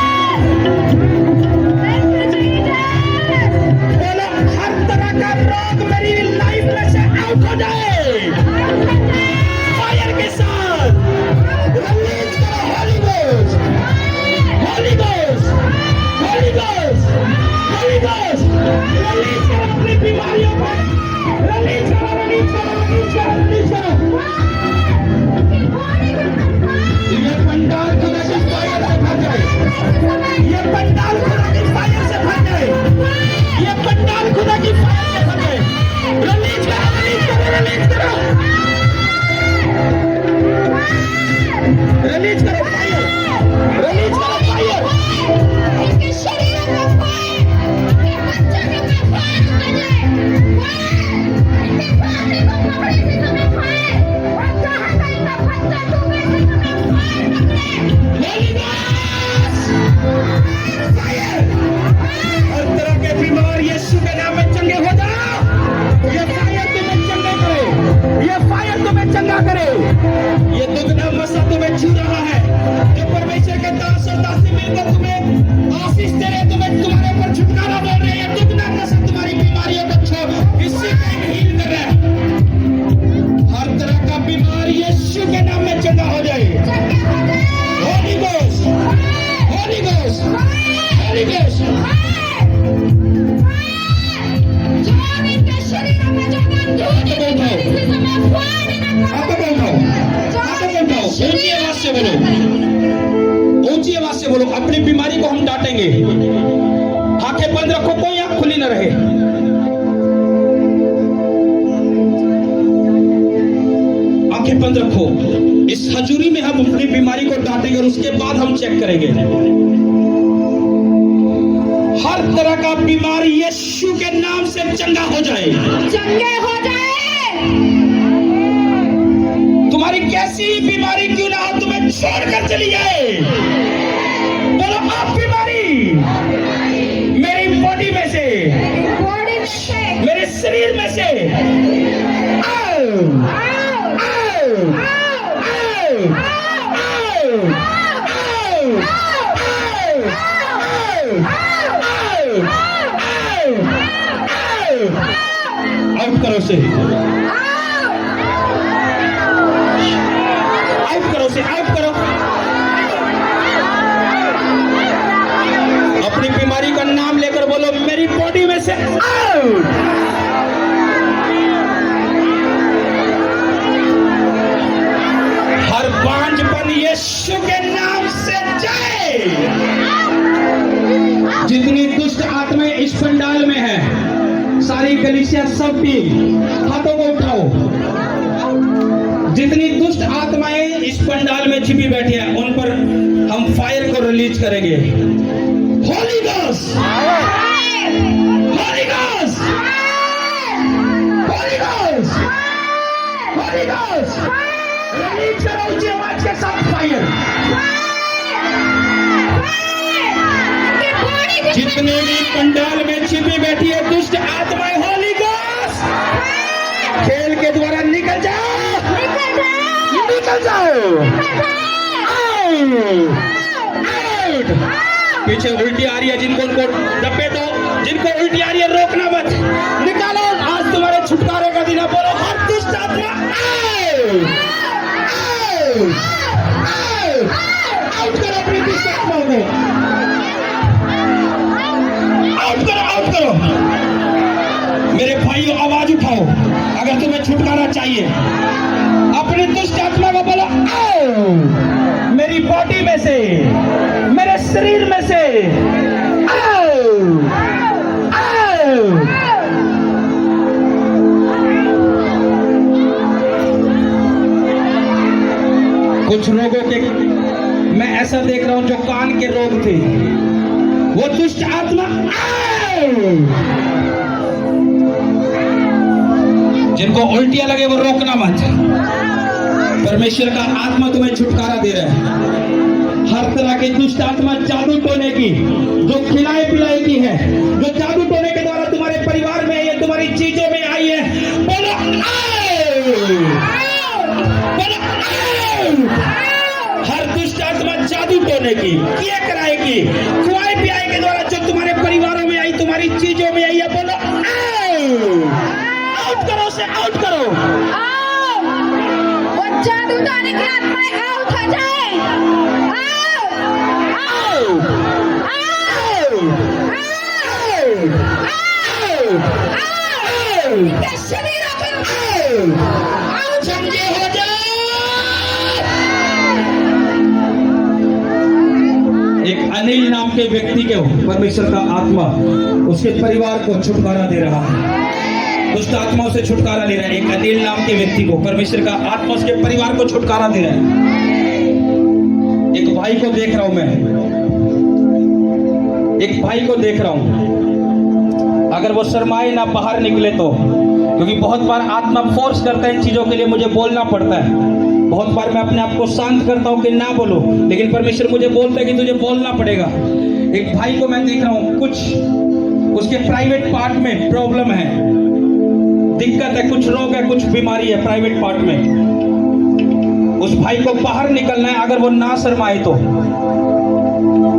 बोलो हर तरह का रोग मेरी लाइफ में से आउट हो जाए। फायर के साथ रिलीज करो Holi Ghost, Holy Ghost, Holy Ghost, Holy ghost. Release करो अपनी बीमारियों को, रिलीज करो, रिलीज करो, रिलीज करो, रिलीज करो। ये पंडाल खुदा की फायर से भर जाए, ये पंडाल खुदा की फायर से भर जाए, ये पंडाल खुदा की फायर से भर जाए। रिलीज करो, रिलीज करो, रिलीज करो, रिलीज करो फायर, रिलीज करो फायर। इसके शरीर में फायर, इसके बच्चों में फायर आ जाए, इसके फैमिली को पकड़े से तुम्हें फायर, और जहाँ कहीं का बच्चा तुम्हें से तुम्हें फायर पकड़े। Holi ghost, fire. हर तरह के बीमार यीशु के नाम में चंगे हो जाओ। ये फायर तुम्हें चंगा करे, ये फायर तुम्हें चंगा करे। ये दुगना मसा तुम्हें छू रहा है। जो परमेश्वर के दास और दासी मिलकर तुम्हें आशीष दे रहे, तुम्हें तुम्हारे ऊपर छुटकारा बोल रहे हैं। दुगना मसा तुम्हारी बीमारियों को छोड़ इसी टाइम हील कर रहा है। हर तरह का बीमार यीशु के नाम में चंगा हो जाए। Holi Ghost, Holy Ghost, Holy ghost. ऊंची आवाज से बोलो, ऊंची आवाज से बोलो। अपनी बीमारी को हम डांटेंगे। आंखें बंद रखो, कोई आंख खुली न रहे। आंखें बंद रखो। इस हजूरी में हम अपनी बीमारी को डांटेंगे और उसके बाद हम चेक करेंगे। हर तरह का बीमारी यीशु के नाम से चंगा हो जाए, चंगे हो जाए। तुम्हारी कैसी बीमारी क्यों ना हो, तुम्हें छोड़कर चली जाए। बोलो आप बीमारी मेरी बॉडी में से, बॉडी में से, मेरे शरीर में से आओ, आओ, आओ, आओ, आओ, आउट करो से, आउट करो से, आउट करो। अपनी बीमारी का नाम लेकर बोलो मेरी बॉडी में से आउट। हर बांझपन यीशु के नाम से जाए। जितनी दुष्ट आत्माएं इस पंडाल में है, सारी कलीसिया सब भी हाथों को उठाओ। जितनी दुष्ट आत्माएं इस पंडाल में छिपी बैठी हैं, उन पर हम फायर को रिलीज करेंगे। Holi Ghost, Holy Ghost, Holy Ghost, Holy ghost. Release करो ऊंची आवाज के साथ फायर। जितने भी पंडाल में छिपी बैठी है दुष्ट आत्माएं, होली गोस्ट खेल के द्वारा निकल जाओ, निकल जाओ। आउट, आउट, पीछे उल्टी आ रही है, जिनको उनको डब्बे दो, जिनको उल्टी आ रही है रोकना मत, निकालो। आज तुम्हारे छुटकारे का दिन है। बोलो हर दुष्ट आत्मा आउट करो, अपनी दुष्ट आत्माओं को आउट करो, आउट करो। मेरे भाइयों आवाज उठाओ अगर तुम्हें छुटकारा चाहिए। अपनी दुष्ट आत्मा को बोलो आओ, मेरी बॉडी में से, मेरे शरीर में से आओ, आओ। कुछ लोगों के मैं ऐसा देख रहा हूं जो कान के रोग थे, वो दुष्ट आत्मा आओ। जिनको उल्टियां लगे वो रोकना मत। परमेश्वर का आत्मा तुम्हें छुटकारा दे रहा है हर तरह की दुष्ट आत्मा, जादू टोने की, जो खिलाए पिलाए की है, जो जादू टोने के द्वारा तुम्हारे परिवार में आई है, तुम्हारी चीजों में आई है। बोलो आओ, बोलो आओ। हर दुष्ट आत्मा जादू टोने की, किए कराए की, खुआए पियाए के द्वारा जो तुम्हारे परिवारों में आई, तुम्हारी चीजों में आई है। बोलो आओ, आउट करो उसे, आउट करो। आओ, वो जादू टोने की आत्माएं आउट हो जाए। आओ, आओ, आओ, आओ, आओ, इनके शरीरों पे आओ, चंगे हो जाओ। एक अनिल नाम के व्यक्ति को परमेश्वर का आत्मा उसके परिवार को छुटकारा दे रहा है, दुष्ट आत्माओं से छुटकारा दे रहा है। एक अनिल नाम के व्यक्ति को परमेश्वर का आत्मा उसके परिवार को छुटकारा दे रहा है। एक भाई को देख रहा हूं मैं, एक भाई को देख रहा हूं, अगर वो शर्माए ना बाहर निकले तो, क्योंकि बहुत बार आत्मा फोर्स करता है इन चीजों के लिए, मुझे बोलना पड़ता है। बहुत बार मैं अपने आप को शांत करता हूं कि ना बोलो, लेकिन परमेश्वर मुझे बोलता है कि तुझे बोलना पड़ेगा। एक भाई को मैं देख रहा हूं, कुछ उसके प्राइवेट पार्ट में प्रॉब्लम है, दिक्कत है, कुछ रोग है, कुछ बीमारी है प्राइवेट पार्ट में। उस भाई को बाहर निकलना है, अगर वो ना शर्माए तो।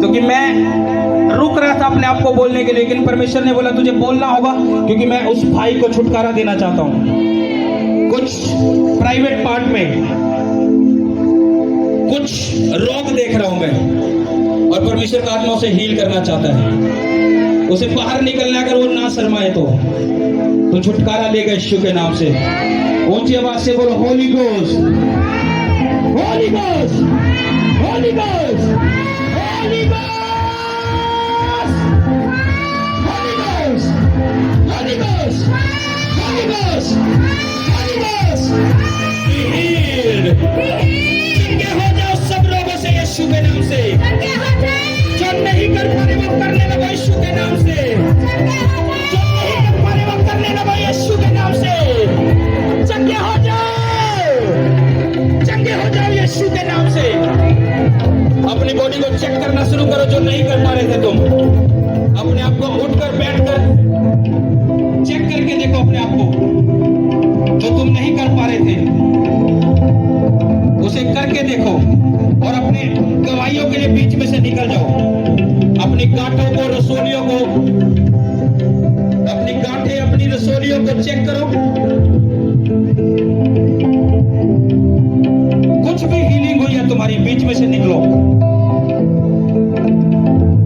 क्योंकि मैं रुक रहा था अपने आप को बोलने के लिए, लेकिन परमेश्वर ने बोला तुझे बोलना होगा, क्योंकि मैं उस भाई को छुटकारा देना चाहता हूं। कुछ प्राइवेट पार्ट में कुछ रोग देख रहा हूं मैं, और परमेश्वर का आत्मा उसे हील करना चाहता है। उसे बाहर निकलना है, अगर वो ना शर्माए तो छुटकारा लेगा यीशु के नाम से। ऊंची आवाज से बोलो Holy Ghost, Holy Ghost, Holy Ghost, Holy Ghost, Holy Ghost, Holy Ghost, Holy Ghost, Holy Ghost. चंगे हो जाओ सब लोगों से यीशु के नाम से। जो नहीं कर पा रहे वो करने लगो यीशु के नाम से। करने लगा यीशु के नाम से। चंगे हो जाओ, चंगे हो जाओ यीशु के नाम से। अपनी बॉडी को चेक करना शुरू करो, जो नहीं कर पा रहे थे तुम। अपने आप को उठकर बैठकर चेक करके देखो अपने आप को, जो तुम नहीं कर पा रहे थे उसे करके देखो, और अपने गवाहियों के लिए बीच में से निकल जाओ। अपनी गांठों को, रसोलियों को, अपनी गांठें, अपनी रसोलियों को चेक करो। कुछ भी हीलिंग हुई है तुम्हारी, बीच में से निकलो।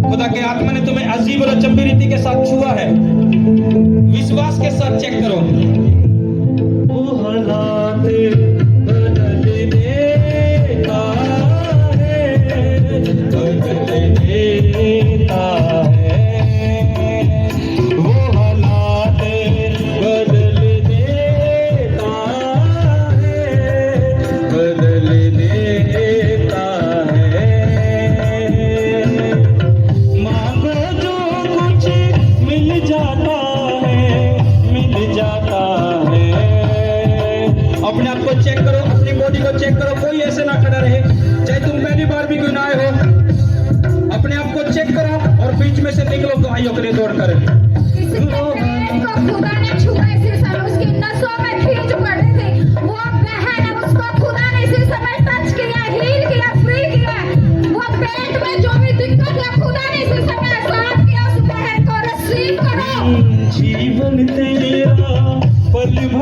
खुदा के आत्मा ने तुम्हें अजीब और अचंभी रीति के साथ छुआ है, विश्वास के साथ चेक करो। वो हालात बदल देता है, बदल देता है। वो हालात बदल देता है, बदल देता है। मांगो जो कुछ मिल जाता है, मिल जाता है। अपने आप को चेक करो, अपनी बॉडी को चेक करो, कोई ऐसे ना खड़ा रहे, चाहे तुम पहली बार भी क्यों ना आए हो। अपने आप को चेक करो और बीच में से निकलो गवाहियों के लिए दौड़कर। खुदा ने छुआ इसी समय, उसकी नसों में खींच पड़े थे। वो बहन है, उसको खुदा ने इसी समय टच किया, हील किया, फ्री किया। वो पेट में जो भी दिक्कत है खुदा ने इसी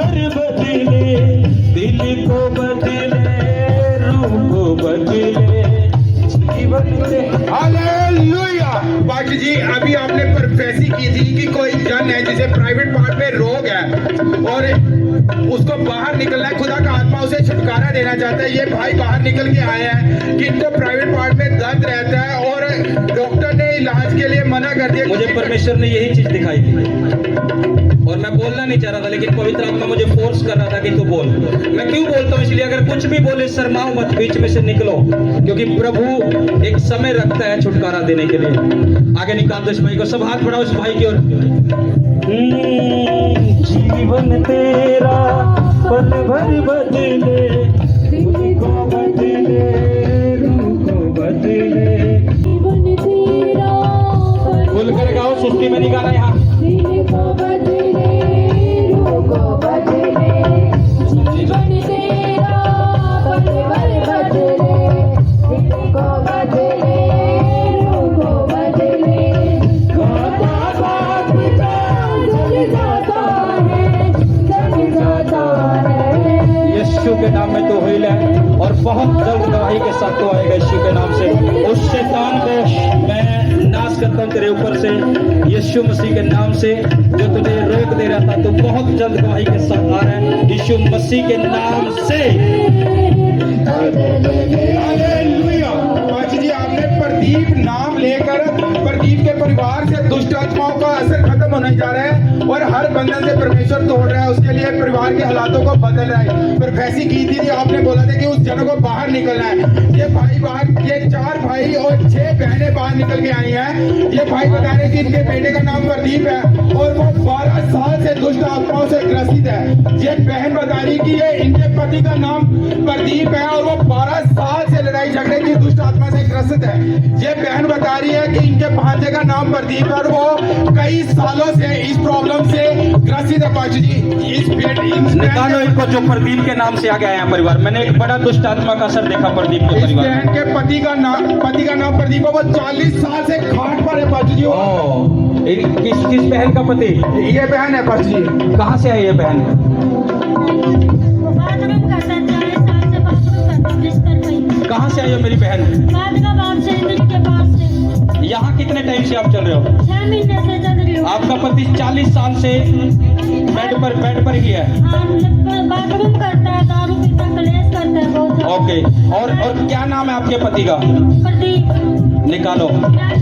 भर बदले, दिल को बदले, रूह को बदले, जीवन से। हालेलुया। पाजी जी, अभी आपने प्रोफेसी की थी कि कोई जन है जिसे प्राइवेट पार्ट में रोग है और उसको बाहर निकलना है, खुदा का आत्मा उसे छुटकारा देना चाहता है। ये भाई बाहर निकल के आए हैं कि इनको प्राइवेट पार्ट में दर्द रहता है और डॉक्टर ने इलाज के लिए मना कर दिया। मुझे परमेश्वर ने यही चीज दिखाई थी और मैं बोलना नहीं चाह रहा था, लेकिन पवित्र आत्मा मुझे फोर्स कर रहा था कि तू बोल। मैं क्यों बोलता हूँ, इसलिए अगर कुछ भी बोले शर्माओ मत, बीच में से निकलो, क्योंकि प्रभु एक समय रखता है छुटकारा देने के लिए। आगे निकाल दो इस भाई को, सब हाथ बढ़ाओ इस भाई की ओर। जीवन तेरा पल भर बदले, दिल को बदले, रूह को बदले, जीवन तेरा बोल कर गाओ, सुस्ती में नहीं गाना यहाँ। दिल को बदले, रूह को बदले, जीवन तेरा पल भर बदले, दिल को बदले, रूह को बदले, खाता बात जल जाता है, जल जाता है। यीशु के नाम में तो हुई ले, और बहुत जल्द गवाही के साथ तो आएगा यीशु के नाम से। उस शैतान को मैं नाश करता हूँ तेरे ऊपर से, यीशु मसीह के नाम से। जो तुझे रोक दे रहा था, तो बहुत जल्द गवाही के साथ आ रहा है यीशु मसीह के नाम से। हालेलुया। पाजी जी, आपने प्रदीप नाम लेकर प्रदीप के परिवार से दुष्ट आत्माओं का असर खत्म होने जा रहा है और हर बंधन से परमेश्वर तोड़ रहा है, उसके लिए परिवार के हालातों को बदल रहा है। प्रोफेसी की थी, आपने बोला था कि उस जनों को बाहर निकलना है। ये भाई बाहर, ये 4 भाई और 6 बहनें बाहर निकल के आई हैं। ये भाई बता रहे कि इनके बेटे का नाम प्रदीप है और वो 12 साल से दुष्ट आत्माओं से ग्रसित है। ये बहन बता रही कि ये इनके पति का नाम प्रदीप है और वो 12 साल से लड़ाई झगड़े की दुष्ट आत्मा से ग्रसित है। ये बहन बता रही है कि इनके भांजे का नाम प्रदीप है और वो कई सालों से इस प्रॉब्लम से ग्रसित है। पाजी जी, इस निकालो इनको जो प्रदीप के नाम से आ गया है परिवार। मैंने एक बड़ा दुष्ट आत्मा का असर देखा प्रदीप के इस परिवार बहन में। के पति का नाम प्रदीप है, वो 40 साल से खाट पर है। पाजी जी, किस बहन का पति? ये बहन है। पाजी जी, कहाँ से आई ये बहन? बाथरूम करता 40 साल से बाथरूम करता बिस्तर पे। कहाँ से आई हो मेरी बहन? बादगाबाद से, इंद्र के पास से। यहाँ कितने टाइम से आप चल रहे हो? 6 महीने से चल रही हूँ। आपका पति 40 साल से बेड पर ही है। हाँ, बाथरूम करता है, दारू पीता, कलेश करता है बहुत ज्यादा। ओके, और क्या नाम है आपके पति का? प्रदीप। निकालो।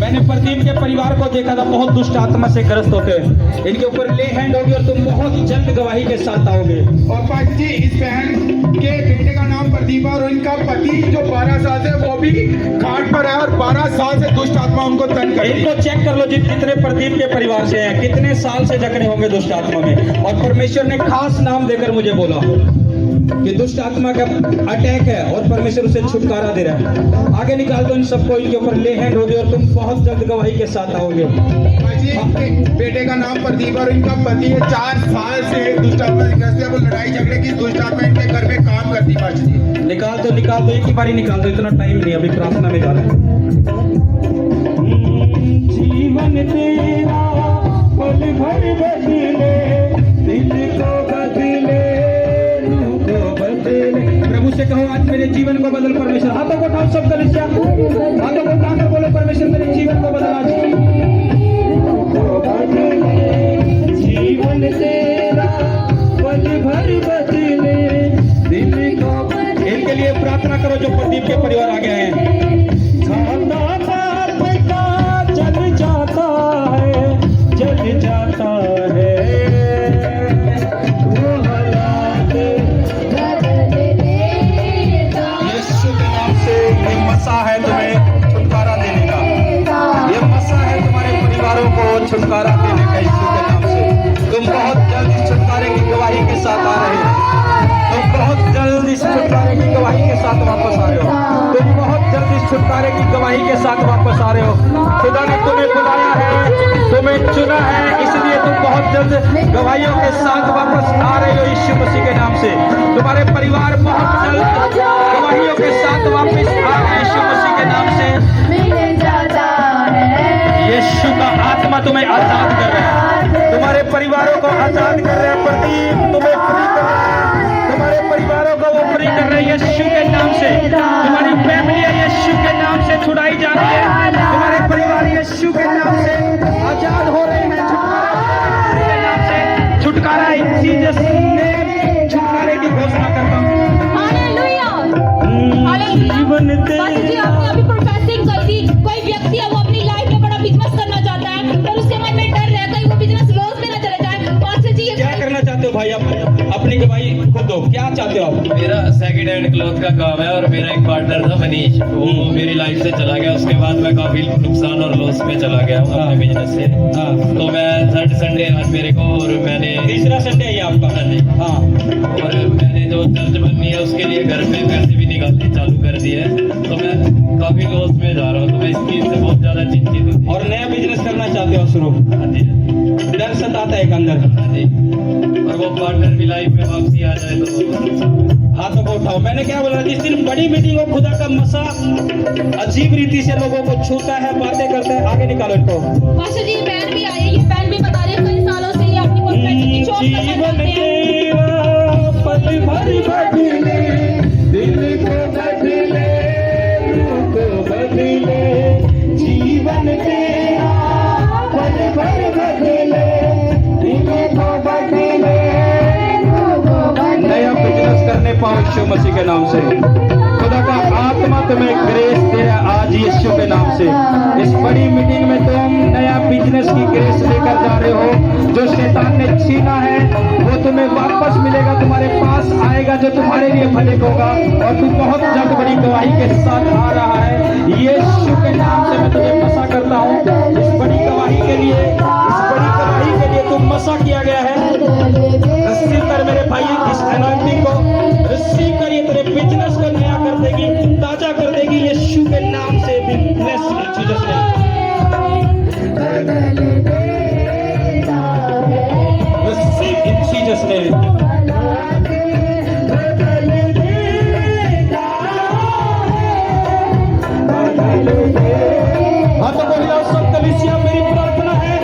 मैंने प्रदीप के परिवार को देखा था, बहुत दुष्ट आत्मा से ग्रस्त होते हैं। इनके ऊपर ले हैंड होगी और तुम बहुत जल्द गवाही के साथ आओगे। और पाजी जी, इस बहन के बेटे का नाम प्रदीप है और इनका पति जो 12 साल से वो भी खाट पर है और 12 साल से दुष्ट आत्मा उनको तंग कर रही है। इनको चेक कर लो जी, कितने प्रदीप के परिवार से हैं, कितने साल से जकड़े होंगे दुष्ट आत्मा में। और परमेश्वर ने खास नाम देकर मुझे बोला कि दुष्ट आत्मा का अटैक है और परमेश्वर उसे छुटकारा दे रहा है। आगे निकाल दो इन सबको, इनके ऊपर ले हैंड होगी और तुम बहुत जल्द गवाही के साथ आओगे। पाजी, इनके बेटे का नाम प्रदीप और इनका पति है 4 साल से दुष्ट आत्मा से ग्रस्त है। वो लड़ाई झगड़े की दुष्ट आत्मा इनके घर में काम करती। पाजी जी, निकाल दो, एक ही बारी निकाल दो, इतना टाइम नहीं, अभी प्रार्थना में जा रहे हैं। जीवन तेरा पल भर बदले, दिल को बदले, रूह को बदले। प्रभु से कहो आज मेरे जीवन को बदल परमेश्वर। हाथों को उठाओ सब कलीसिया, हाथों को उठाकर बोलो परमेश्वर मेरे जीवन को बदल आज। जीवन तेरा पल भर बदले, दिल को बदले। इनके लिए प्रार्थना करो जो प्रदीप के परिवार आ गए हैं। खाता बाप का जल जाता है, जल जाता है। वो हालात यीशु के नाम से ये मसा है तुम्हें छुटकारा देने का, ये मसा है तुम्हारे परिवारों को छुटकारा देने का यीशु के नाम से। तुम बहुत जल्द इस छुटकारे की गवाही के साथ आ रहे हो। तुम बहुत जल्द इस छुटकारे की गवाही के साथ वापस आ रहे हो। तुम बहुत जल्द इस छुटकारे की गवाही के साथ वापस आ रहे हो। खुदा ने तुम्हें बुलाया है, तुम्हें चुना है, इसलिए तुम बहुत जल्द गवाहियों के साथ वापस आ रहे हो यीशु मसीह के नाम से। तुम्हारे परिवार बहुत जल्द गवाहियों के साथ वापस आ रहे हैं यीशु मसीह के नाम से। मिल जाता है। यीशु का आत्मा तुम्हें आजाद कर रहा है, तुम्हारे परिवारों को आजाद कर रहा है। प्रदीप तुम्हें फ्री कर पास्टर जी आपने अभी प्रोफेसिंग कर दी, कोई व्यक्ति है वो अपनी लाइफ में बड़ा बिजनेस करना चाहता है पर उसके मन में डर रहता है वो बिजनेस लॉस में ना चले जाए। पास्टर जी क्या करना चाहते हो भाई आप? अपनी गवाही खुद दो, क्या चाहते हो आप? मेरा सेकंड हैंड क्लॉथ का काम है और मेरा एक पार्टनर था मनीष, वो मेरी लाइफ से चला गया। उसके बाद मैं काफी नुकसान और लॉस में चला गया हूँ अपने बिजनेस से। हाँ। तो मैं थर्ड संडे आज मेरे को, और मैंने तीसरा संडे है ये आपका? हाँ जी। हाँ। और मैंने जो चर्च बननी है उसके लिए घर पे पैसे भी निकालने चालू कर दिए हैं, तो मैं काफी लॉस में जा रहा हूँ। तो मैं इस चीज से बहुत ज्यादा चिंतित हूँ। और नया बिजनेस करना चाहते हो शुरू? हाँ जी। डर सताता है एक अंदर। हाँ जी। और वो पार्टनर भी लाइफ में वापसी आ जाए तो हाथों को उठाओ। मैंने क्या बोला, जिस दिन बड़ी मीटिंग हो खुदा का मसा अजीब रीति से लोगों को छूता है, बातें करता है। आगे निकालो इनको। पास्टर जी बहन भी आई है, ये बहन भी बता रही है कई सालों से ये अपनी परफेक्शन की चोट करना जीवन चाहते हैं। तेरा पल भर बदले, दिल को बदले, रूह को बदले, जीवन तेरा पल भर बदले, दिल को बदले, रूह को बदले। नया बिजनेस करने पाओ यीशु मसीह के नाम से। खुदा का आत्मा तुम्हें ग्रेस दे रहा है आज यीशु के नाम से। इस बड़ी मीटिंग में तुम नया बिजनेस की ग्रेस लेकर जा रहे हो। जो शैतान ने छीना है वो तुम्हें वापस मिलेगा, तुम्हारे पास आएगा, जो तुम्हारे लिए फलित होगा। और तू बहुत जल्द बड़ी गवाही के साथ आ रहा है। यीशु के नाम से मैं तुम्हें मसा करता हूँ इस बड़ी गवाही के लिए। इस बड़ी गवाही के लिए तुम मसा किया गया है। रिसीव कर मेरे भाई इस अनॉइंटिंग को, रिसीव कर। ये तेरे बिजनेस को नया कर देगी, ताजा कर देगी यीशु के नाम से। Business in Jesus name. Receive in Jesus name. हाँ तो बोलिए सब कलीसिया, मेरी प्रार्थना है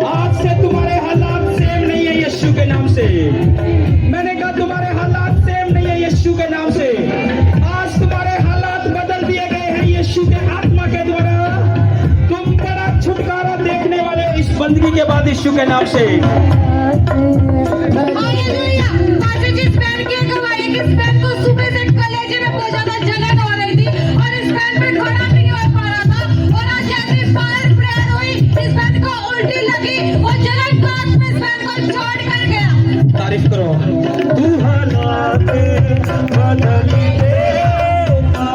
आज से तुम्हारे हालात सेम नहीं है यीशु के नाम से। मैंने कहा तुम्हारे हालात सेम नहीं है यीशु के नाम से। आज तुम्हारे हालात बदल दिए गए हैं यीशु के आत्मा के द्वारा। तुम बड़ा छुटकारा देखने वाले हो इस बंदगी के बाद यीशु के नाम से। हालेलुया। पास्टर जी इस बहन की गवाही कि इस बहन को सुबह से कलेजे में बहुत ज्यादा जलन हो रही थी और इस बहन पे खड़ा भी नहीं हो पा रहा था। और आज जैसे फायर प्रेयर हुई इस बहन को उल्टी लगी, वो जलन का आत्मा इस बहन को छोड़ कर गया। तारीफ करो। तू हालात बदल देता।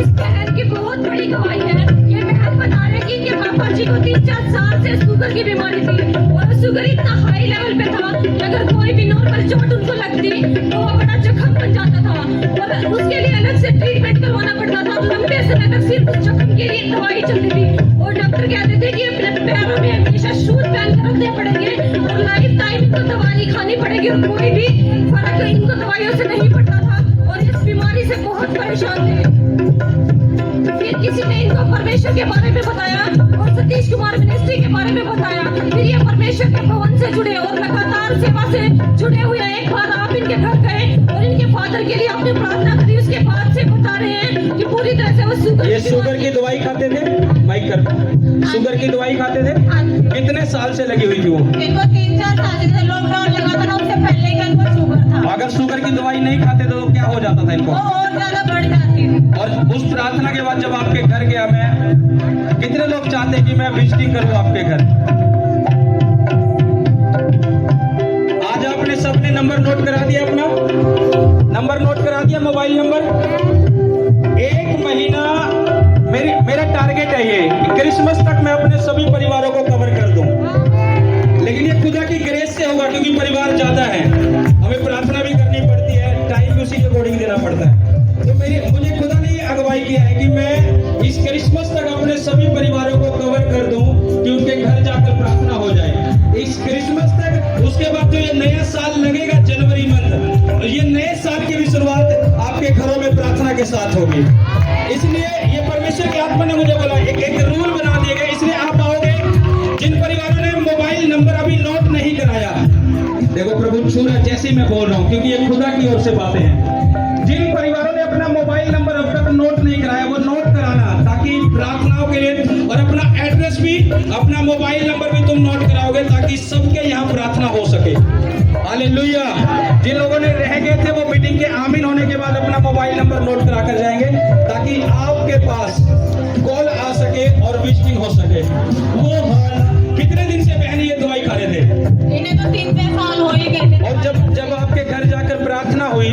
इस बहन की बहुत बड़ी गवाही है। ये बहन बता रही है कि इनके पापा जी को 3-4 साल से शुगर की बीमारी थी और शुगर इतना हाई लेवल पे था कि अगर कोई भी नॉर्मल चोट उनको लगती तो वो बड़ा जख्म बन जाता था और उसके लिए अलग से ट्रीटमेंट करवाना पड़ता था। लंबे समय तक सिर्फ उस जख्म के लिए दवाई चलती थी और डॉक्टर कहते थे कि अपने पैरों में हमेशा शूज पहन कर रखने पड़ेंगे और लाइफ टाइम इनको दवाई खानी पड़ेगी और कोई भी फर्क इनको दवाइयों से नहीं पड़ता था और इस बीमारी से बहुत परेशान थे। फिर किसी ने इनको परमेश्वर के बारे में बताया और सतीश कुमार मिनिस्ट्री के बारे में बताया। फिर ये परमेश्वर के भवन से जुड़े और लगातार सेवा से जुड़े हुए हैं। एक बार आप इनके घर गए और इनके फादर के लिए आपने प्रार्थना करी, उसके बाद से बता रहे हैं कि पूरी तरह से वो ये शुगर की दवाई खाते थे? माइक कर। शुगर की दवाई खाते थे? कितने साल से लगी हुई थी वो? इनको 3-4 साल से लॉकडाउन लगा था ना, उससे पहले ही इनको शुगर था। अगर शुगर की दवाई नहीं खाते तो क्या हो जाता था इनको? वो और ज्यादा बढ़ जाती थी। और उस प्रार्थना के बाद जब आपके घर गया मैं, कितने लोग चाहते हैं कि मैं विजिटिंग करूं आपके घर? आज आपने सबने नंबर नोट करा दिया, अपना नंबर नोट करा दिया, मोबाइल नंबर। एक महीना मेरा टारगेट है ये कि क्रिसमस तक मैं अपने सभी परिवारों को कवर कर दूं। लेकिन ये खुदा की ग्रेस से होगा क्योंकि परिवार ज्यादा है, हमें प्रार्थना भी करनी पड़ती है, टाइम भी उसी के अकॉर्डिंग देना पड़ता है। तो मुझे खुदा ने ये अगुवाई किया है कि मैं इस क्रिसमस तक अपने सभी परिवारों को कवर कर दूं कि उनके घर जाकर प्रार्थना हो जाए इस क्रिसमस तक। उसके बाद जो ये नया साल लगेगा जनवरी मंथ, ये नए साल की भी शुरुआत आपके घरों में प्रार्थना के साथ होगी। इसलिए ये परमेश्वर के आत्मा ने मुझे बोला, एक रूल बना दिए गए, इसलिए आप आओगे जिन परिवारों ने मोबाइल नंबर अभी नोट नहीं कराया। देखो प्रभु छू रहा जैसे ही मैं बोल रहा हूँ क्योंकि ये खुदा की ओर से बातें हैं। जिन परिवारों ने अपना मोबाइल नंबर अब तक नोट नहीं कराया वो नोट कराना, ताकि प्रार्थनाओं के लिए, और अपना एड्रेस भी, अपना मोबाइल नंबर भी तुम नोट कराओगे ताकि सबके यहाँ प्रार्थना हो सके। हालेलुया। जिन लोगों ने रह गए थे वो मीटिंग के आमीन होने के बाद अपना मोबाइल नंबर नोट करा कर जाएंगे, ताकि आपके पास कॉल आ सके और विजिटिंग हो सके। वो कितने दिन से बहन ये दवाई खा रहे थे? इन्हें तो 3-4 साल हो ही गए थे। और जब आपके घर जाकर प्रार्थना हुई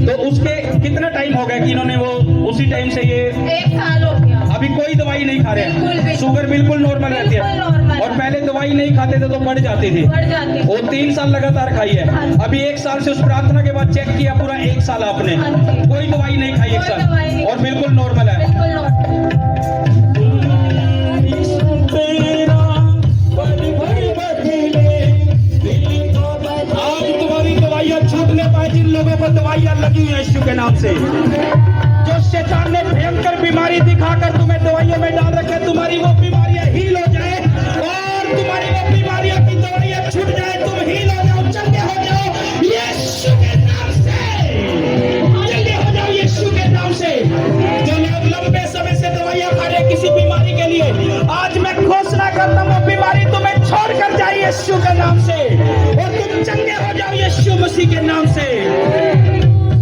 तो उसके कितना टाइम हो गया कि इन्होंने वो उसी टाइम से ये 1 साल हो गया। अभी कोई दवाई नहीं खा रहे बिल्कुल हैं? भी। शुगर बिल्कुल नॉर्मल रहती बिल्कुल है। नॉर्मल। और पहले दवाई नहीं खाते थे तो बढ़ जाती थी। बढ़ जाती है। वो 3 साल लगातार खाई है। हाँ जी। अभी 1 साल से उस प्रार्थना के बाद चेक किया, पूरा 1 साल आपने हाँ जी। कोई दवाई नहीं खाई 1 कोई दवाई साल नहीं और बिल्कुल नॉर्मल है। बिल्कुल नॉर्मल। आज तुम्हारी दवाइयाँ छूटने पाए जिन लोगों को दवाइयाँ लगी हैं यीशु के नाम से। जो शैतान ने भयंकर बीमारी दिखाकर तुम्हें दवाइयों में डाल रखे, तुम्हारी वो बीमारियां हील हो जाए और तुम्हारी वो बीमारियों की दवाइयां छूट जाए, तुम हील हो जाओ, चंगे हो जाओ यीशु के नाम से। चंगे हो जाओ यीशु के नाम से। जो लोग लंबे समय से दवाइयां खा रहे किसी बीमारी के लिए, आज मैं घोषणा करता हूँ वो बीमारी तुम्हें छोड़ कर जाए यीशु के नाम से, और तुम चंगे हो जाओ यीशु मसीह के नाम से।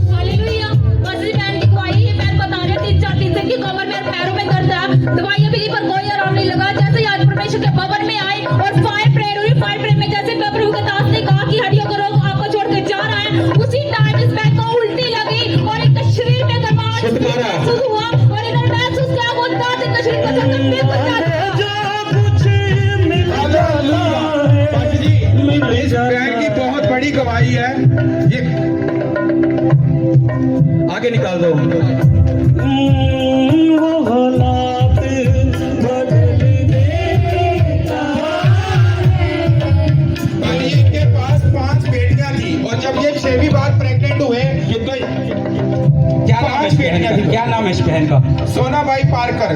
हालेलुया। मसीह बहन की दवाई ये बहन बता रहे 3-4 दिन से कि कमर में और पैरों में दर्द है। दवाइयां मिली पर कोई आराम नहीं लगा। जैसे ही आज परमेश्वर के भवन में आए और फायर प्रेयर हुई, फायर प्रेयर में जैसे प्रभु के दास ने कहा कि हड्डियों का रोग आपको छोड़कर जा रहा है, उसी टाइम इस बहन को उल्टी लगी और एक शरीर में गर्माहट छुटकारा। महसूस हुआ और इधर महसूस किया वो दांत इनका शरीर का छोड़कर बिल्कुल जा रहा है। इस बहन की बहुत बड़ी गवाही है ये। आगे निकाल दो। भाई इनके पास 5 बेटियां थी और जब ये 6वीं बार प्रेग्नेंट हुए ये तो क्या नाम है इस बहन का? क्या नाम है इस बहन का? सोनाबाई पारकर,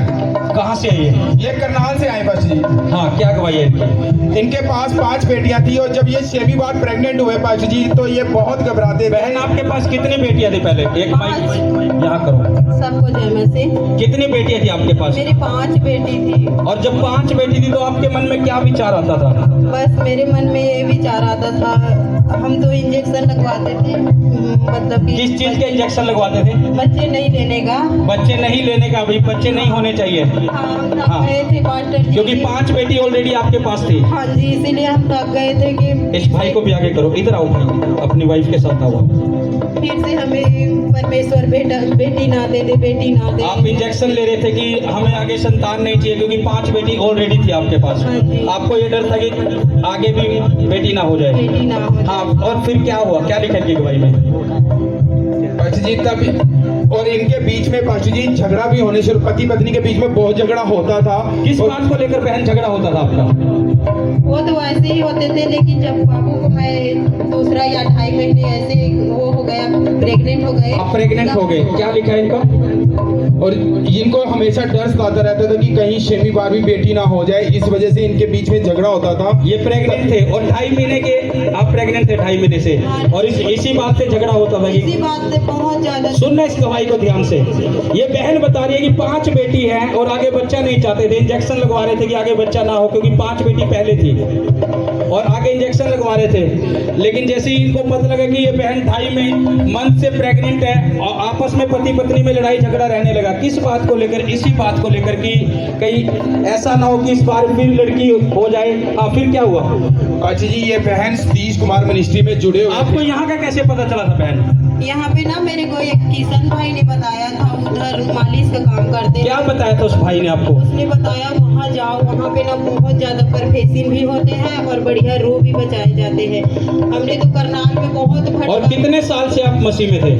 कहाँ से आई है? ये करनाल से आए बस जी। हाँ, क्या गवाही है इनकी? इनके पास 5 बेटियां थी और जब ये 6वीं बार प्रेग्नेंट हुए पाशु जी तो ये बहुत घबराते थे। बहन आपके पास कितनी बेटियां थी पहले? एक माइक यहाँ करो। सबको जय मसीह। कितनी बेटियां थी आपके पास? मेरी 5 बेटी थी। और जब 5 बेटी थी तो आपके मन में क्या विचार आता था? बस मेरे मन में ये विचार आता था, हम तो इंजेक्शन लगवाते थे, मतलब कि किस चीज के इंजेक्शन लगवाते थे? बच्चे नहीं लेने का। बच्चे नहीं लेने का। भाई बच्चे नहीं होने चाहिए, हाँ, हम थक हाँ। गए थे पास्टर जी। क्योंकि 5 बेटी ऑलरेडी आपके पास थी। हाँ जी, इसीलिए हम थक गए थे कि इस भाई को भी आगे करो, इधर आओ भाई, अपनी वाइफ के साथ आओ। फिर से हमें परमेश्वर बेटी ना दे दे, बेटी ना दे। आप इंजेक्शन ले रहे थे कि हमें आगे संतान नहीं चाहिए, क्योंकि 5 बेटी ऑलरेडी थी आपके पास। हाँ जी। आपको ये डर था कि आगे भी बेटी ना हो जाए। बेटी ना हो। हाँ, और फिर क्या हुआ? क्या लिखा इनकी गवाही में? पाशु जी तब और इनके बीच में पाशु जी झगड़ा भी होने शुरू, पति पत्नी के बीच में बहुत झगड़ा होता था। किस और बात को लेकर बहन झगड़ा होता था आपका? वो तो ऐसे ही होते थे, लेकिन जब बाबू को मैं दूसरा या 2.5 महीने ऐसे वो हो गया, प्रेग्नेंट हो गए। आप प्रेग्नेंट हो गए? क्या लिखा है इनका? और इनको हमेशा डर सताता रहता था कि कहीं 6वीं बार भी बेटी ना हो जाए, इस वजह से इनके बीच में झगड़ा होता था। ये प्रेग्नेंट थे और 2.5 महीने के आप प्रेग्नेंट थे 2.5 महीने से, और इसी बात से झगड़ा होता था इसी कि बात से बहुत ज्यादा। सुनना इस गवाही को ध्यान से। ये बहन बता रही है कि 5 बेटी हैं और आगे बच्चा नहीं चाहते थे, इंजेक्शन लगवा रहे थे कि आगे बच्चा ना हो, क्योंकि 5 बेटी पहले थी और आगे इंजेक्शन लगवा रहे थे। लेकिन जैसे ही इनको पता लगा कि ये बहन 2.5 मंथ से प्रेग्नेंट है और आपस में पति पत्नी में लड़ाई झगड़ा रहने लगा। किस बात को लेकर? इसी बात को लेकर कि कहीं ऐसा ना हो कि इस बार फिर लड़की हो जाए। हाँ, फिर क्या हुआ? अच्छा जी, ये बहन सतीश कुमार मिनिस्ट्री में जुड़े हुए आपको यहाँ का कैसे पता चला था बहन? यहाँ पे ना मेरे को एक किशन भाई ने बताया था, उधर मालिश का काम करते हैं। क्या बताया था उस भाई ने आपको? उसने बताया वहाँ जाओ, वहाँ पे ना बहुत ज्यादा परफेसिन भी होते हैं और बढ़िया रो भी बचाए जाते हैं। हमने तो करनाल में बहुत और भटका। कितने साल से आप मसीह में थे?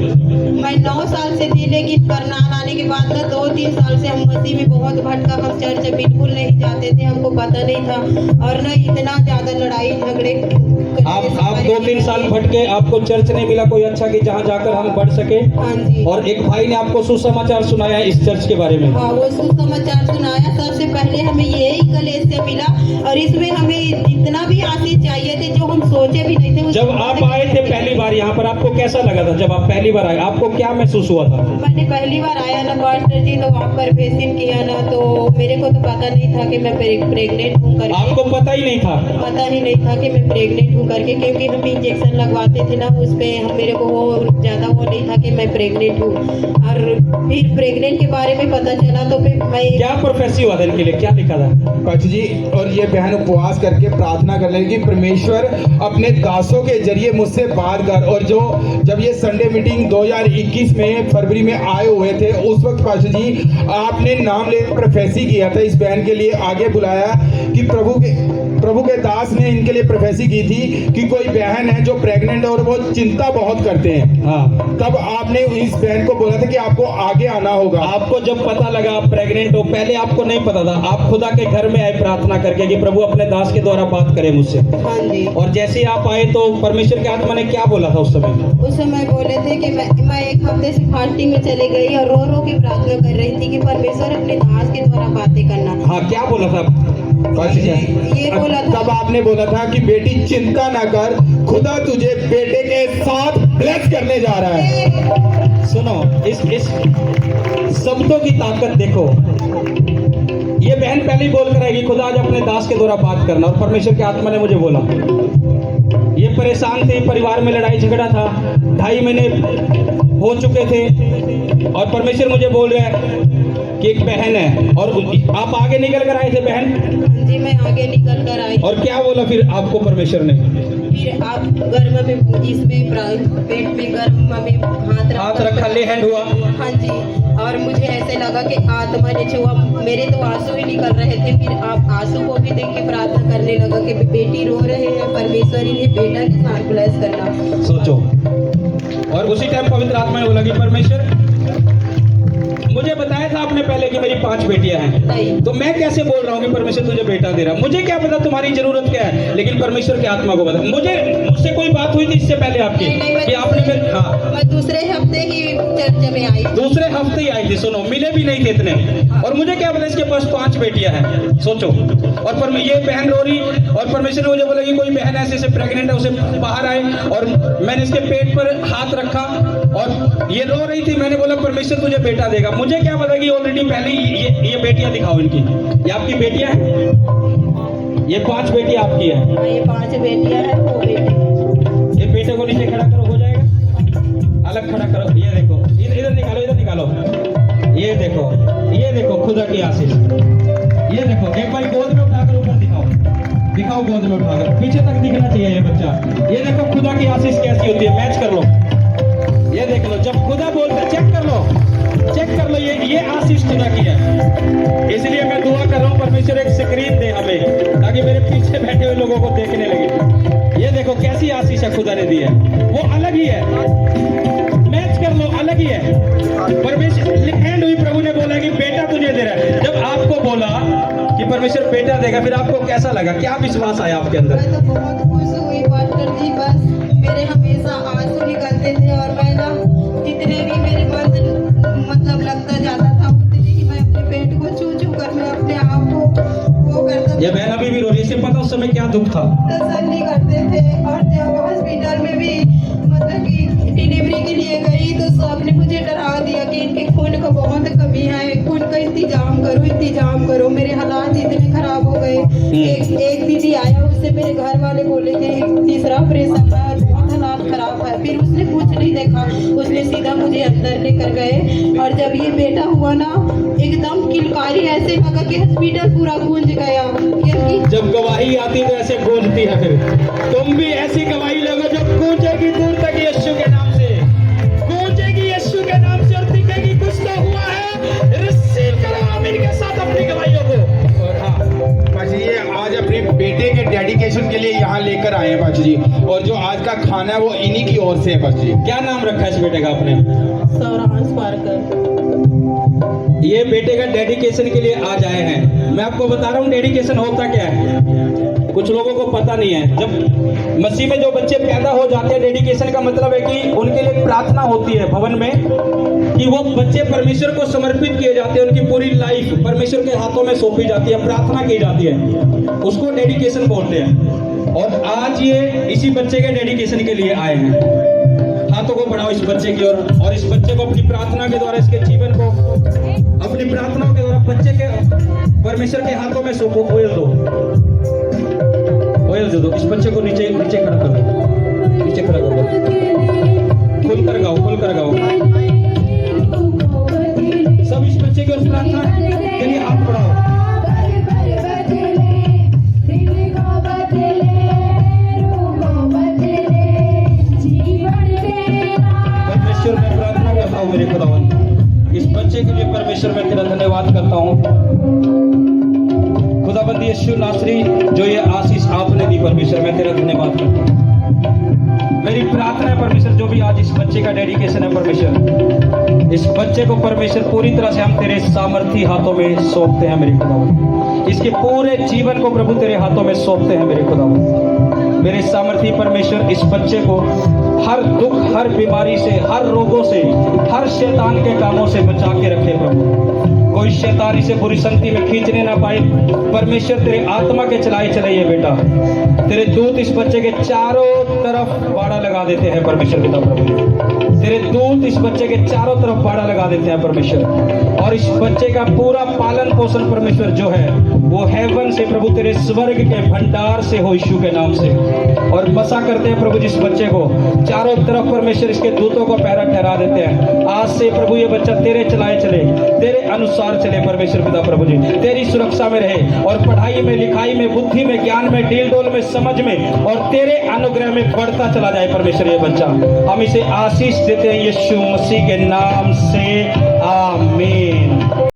मैं 9 साल से थी, लेकिन करनाल आने के बाद ना 2-3 साल से हम मसीह में बहुत भटका। हम चर्च बिल्कुल नहीं जाते थे, हमको पता नहीं था, और ना इतना ज्यादा लड़ाई झगड़े। आप 2-3 साल भटके, आपको चर्च नहीं मिला कोई अच्छा कि जहाँ जाकर हम बढ़ सके, हाँ जी। और एक भाई ने आपको सुसमाचार सुनाया इस चर्च के बारे में। हाँ, वो सुसमाचार सुनाया। सबसे पहले हमें यही कलेश से मिला, और इसमें हमें जितना भी आशीष चाहिए थे जो हम सोचे भी नहीं थे। जब आप आए थे पहली बार यहाँ पर, आपको कैसा लगा था? जब आप पहली बार आए आपको क्या महसूस हुआ था? मैंने पहली बार आया ना पास्टर जी, तो वहाँ पर फेसिंग किया ना, तो मेरे को तो पता नहीं था कि मैं प्रेग्नेंट हूँ करके। आपको पता ही नहीं था? पता ही नहीं था कि मैं प्रेग्नेंट हूँ करके, क्योंकि हम इंजेक्शन लगवाते थे ना, उस पे मेरे को वो ज्यादा वो नहीं था कि मैं प्रेग्नेंट हूँ। और फिर प्रेग्नेंट के बारे में पता चला तो फिर मैं क्या प्रोफेसी हुआ था इनके लिए, क्या लिखा था? पाची जी, और ये बहन उपवास करके प्रार्थना कर रही कि परमेश्वर अपने दासों के जरिए मुझसे बात कर। और जो जब ये संडे मीटिंग 2021 में फरवरी में आए हुए थे, उस वक्त पाची जी आपने नाम ले प्रोफेसी किया था इस बहन के लिए, आगे बुलाया कि प्रभु के दास ने इनके लिए प्रोफेसी की थी कि कोई बहन है जो प्रेग्नेंट है और वो चिंता बहुत करते हैं। हाँ, तब आपने इस बहन को बोला था कि आपको आगे आना होगा। आपको जब पता लगा आप प्रेग्नेंट हो, पहले आपको नहीं पता था, आप खुदा के घर में आए प्रार्थना करके कि प्रभु अपने दास के द्वारा बात करे मुझसे। हाँ जी। और जैसे ही आप आए तो परमेश्वर के आत्मा ने क्या बोला था उस समय? उस समय बोले थे कि मैं एक हफ्ते से फास्टिंग में चली गई और रो के प्रार्थना कर रही थी कि परमेश्वर अपने दास के द्वारा बातें करना। हाँ, क्या बोला था? पाची जी, ये बोला था। तब आपने बोला था कि बेटी चिंता ना कर, खुदा तुझे बेटे के साथ ब्लेस करने जा रहा है। सुनो, इस शब्दों की ताकत देखो। ये बहन पहले ही बोल कर आएगी खुदा आज अपने दास के द्वारा बात करना, और परमेश्वर के आत्मा ने मुझे बोला। ये परेशान थे, परिवार में लड़ाई झगड़ा था, 2.5 महीने हो चुके थे, और परमेश्वर मुझे बोल रहा है कि एक बहन है, और आप आगे निकल कर आए थे बहन। जी, मैं आगे निकल कर आई। और क्या बोला फिर आपको परमेश्वर ने? फिर आप गर्म में इसमें पेट में गर्म में हाथ रखा, ले हैंड हुआ। हाँ जी, और मुझे ऐसे लगा कि आत्मा ने छुआ, मेरे तो आंसू ही निकल रहे थे। फिर आप आंसू को भी देख के प्रार्थना करने लगा कि बेटी रो रहे हैं, परमेश्वर इन्हें बेटा के साथ ब्लेस करना। सोचो, और उसी टाइम पवित्र आत्मा ने बोला कि परमेश्वर मुझे बताया था आपने पहले कि मेरी 5 बेटियां हैं, नहीं। तो मैं कैसे बोल रहा हूँ कि परमेश्वर तुझे बेटा दे रहा है? मुझे क्या पता तुम्हारी जरूरत क्या है, लेकिन परमेश्वर की आत्मा को पता। मुझसे कोई बात हुई थी इससे पहले आपकी नहीं, कि आपने हाँ मैं दूसरे हफ्ते ही चर्च में आई। दूसरे हफ्ते ही आई थी। सुनो, मिले भी नहीं थे इतने, और मुझे क्या पता इसके पास 5 बेटियां हैं। सोचो, और ये बहन रो रही, और परमेश्वर ने मुझे बोला कि कोई बहन ऐसे प्रेग्नेंट है, उसे बाहर आए, और मैंने इसके पेट पर हाथ रखा और ये रो रही थी। मैंने बोला परमेश्वर तुझे बेटा देगा। मुझे क्या पता कि ऑलरेडी पहले ये बेटियां दिखाओ इनकी, ये आपकी बेटियां हैं, ये 5 बेटियां आपकी है। हाँ, ये 5 बेटियां हैं, वो बेटे। ये बेटे को नीचे खड़ा करो, हो जाएगा। अलग खड़ा करो, ये देखो, इधर निकालो, इधर निकालो। ये देखो खुदा की आशीष। ये देखो, एक बार गोद में उठाकर ऊपर दिखाओ गोद में उठाकर, पीछे तक दिखना चाहिए ये बच्चा। ये देखो खुदा की आशीष कैसी होती है, मैच कर लो। ये देख लो, जब खुदा बोलता है चेक कर लो, ये आशीष खुदा की है। इसलिए मैं दुआ कर रहा हूँ परमेश्वर एक स्क्रीन दे हमें, ताकि मेरे पीछे बैठे हुए लोगों को देखने लगे। ये देखो कैसी आशीष है खुदा ने दी है, वो अलग ही है। मैच कर लो, अलग ही है। परमेश्वर हैंड हुई, प्रभु ने बोला कि बेटा तुझे दे रहा है। जब आपको बोला कि परमेश्वर बेटा देगा, फिर आपको कैसा लगा, क्या विश्वास आया आपके अंदर? मैं तो बहुत खुश हुई पास्टर जी। बस मेरे हमेशा आंसू निकलते थे, और मैं ना जितने भी मेरे मन मतलब लगता जाता था, उतने ही मैं अपने पेट को छू कर मैं अपने आप को वो करता ये बहन अभी भी रो रही है, इसे पता उस समय क्या दुख था। तसल्ली करते थे। और जब हॉस्पिटल में भी मतलब कि डिलीवरी के लिए गई, तो सबने मुझे डरा दिया कि इनके खून का बहुत कमी है, खून का इंतजाम करो। मेरे हालात इतने खराब हो गए। एक दीदी आया, उससे मेरे घर वाले बोले कि तीसरा ऑपरेशन है और बहुत हालात खराब है। फिर उसने कुछ नहीं देखा, उसने सीधा मुझे अंदर लेकर गए। और जब ये बेटा हुआ ना, एकदम किलकारी ऐसे लगा कि हॉस्पिटल पूरा गूंज गया। क्योंकि जब गवाही आती तो ऐसे गूंजती है। फिर तुम भी ऐसी गवाही लोगे जो गूंजेगी दूर तक यीशु के नाम से, गूंजेगी यीशु के नाम से, और दिखेगी कुछ तो हुआ है। रिसीव करो आमीन के साथ अपनी गवाहियों को। और हाँ पाची जी, आज अपने बेटे के डेडिकेशन के लिए यहाँ लेकर आए हैं पाची जी, और जो आज का खाना है वो इन्हीं की ओर से है पाची जी। क्या नाम रखा है इस बेटे का आपने? सौरांश पारकर। ये बेटे का डेडिकेशन के लिए आज आए हैं। मैं आपको बता रहा हूँ डेडिकेशन होता क्या है, कुछ लोगों को पता नहीं है। जब मसीह में जो बच्चे पैदा हो जाते हैं, डेडिकेशन का मतलब है कि उनके लिए प्रार्थना होती है भवन में, कि वो बच्चे परमेश्वर को समर्पित किए जाते हैं, उनकी पूरी लाइफ परमेश्वर के हाथों में सौंपी जाती है, प्रार्थना की जाती है, उसको डेडिकेशन बोलते हैं। और आज ये इसी बच्चे के डेडिकेशन के लिए आए हैं। हाथों को बढ़ाओ इस बच्चे की ओर और इस बच्चे को अपनी प्रार्थना के द्वारा, इसके जीवन को अपनी प्रार्थनाओं के द्वारा बच्चे के परमेश्वर के हाथों में सौंपो। ऑयल दे दो इस बच्चे को। नीचे खड़ा कर दो, नीचे खड़ा कर दो। खुलकर गाओ। सब इस बच्चे की ओर प्रार्थना के लिए हाथ बढ़ाओ। परमेश्वर मैं प्रार्थना करता हूँ मेरे खुदावन, इस बच्चे के लिए परमेश्वर मैं तेरा धन्यवाद करता हूँ। खुदाबंद यीशु नासरी, जो ये आशीष आपने दी परमेश्वर, मैं तेरा धन्यवाद करता हूँ। मेरी प्रार्थना है परमेश्वर, जो भी आज इस बच्चे का डेडिकेशन है परमेश्वर, इस बच्चे को परमेश्वर पूरी तरह से हम तेरे सामर्थी हाथों में सौंपते हैं मेरे खुदावन। इसके पूरे जीवन को प्रभु तेरे हाथों में सौंपते हैं मेरे खुदावन। मेरे सामर्थी परमेश्वर, इस बच्चे को हर दुख, हर बीमारी से, हर रोगों से, हर शैतान के कामों से बचा के रखे प्रभु। कोई शैतानी से बुरी संगति में खींचने ना पाए परमेश्वर। तेरे आत्मा के चलाए चले ये बेटा, तेरे दूत इस बच्चे के चारों तरफ बाड़ा लगा देते हैं परमेश्वर पिता प्रभु। तेरे दूत इस बच्चे के चारों तरफ बाड़ा लगा देते हैं परमेश्वर। और इस बच्चे का पूरा पालन पोषण परमेश्वर जो है वो हेवन से प्रभु, तेरे स्वर्ग के भंडार से हो यीशु के नाम से। और बसा करते हैं प्रभु जिस बच्चे को, चारों तरफ परमेश्वर इसके दूतों को पहरा ठहरा देते हैं। आज से प्रभु ये बच्चा तेरे चलाए चले, तेरे अनुसार चले परमेश्वर पिता प्रभु जी, तेरी सुरक्षा में रहे और पढ़ाई में, लिखाई में, बुद्धि में, ज्ञान में, डील डोल में, समझ में और तेरे अनुग्रह में बढ़ता चला जाए परमेश्वर ये बच्चा। हम इसे आशीष देते हैं यीशु मसीह के नाम से, आमीन।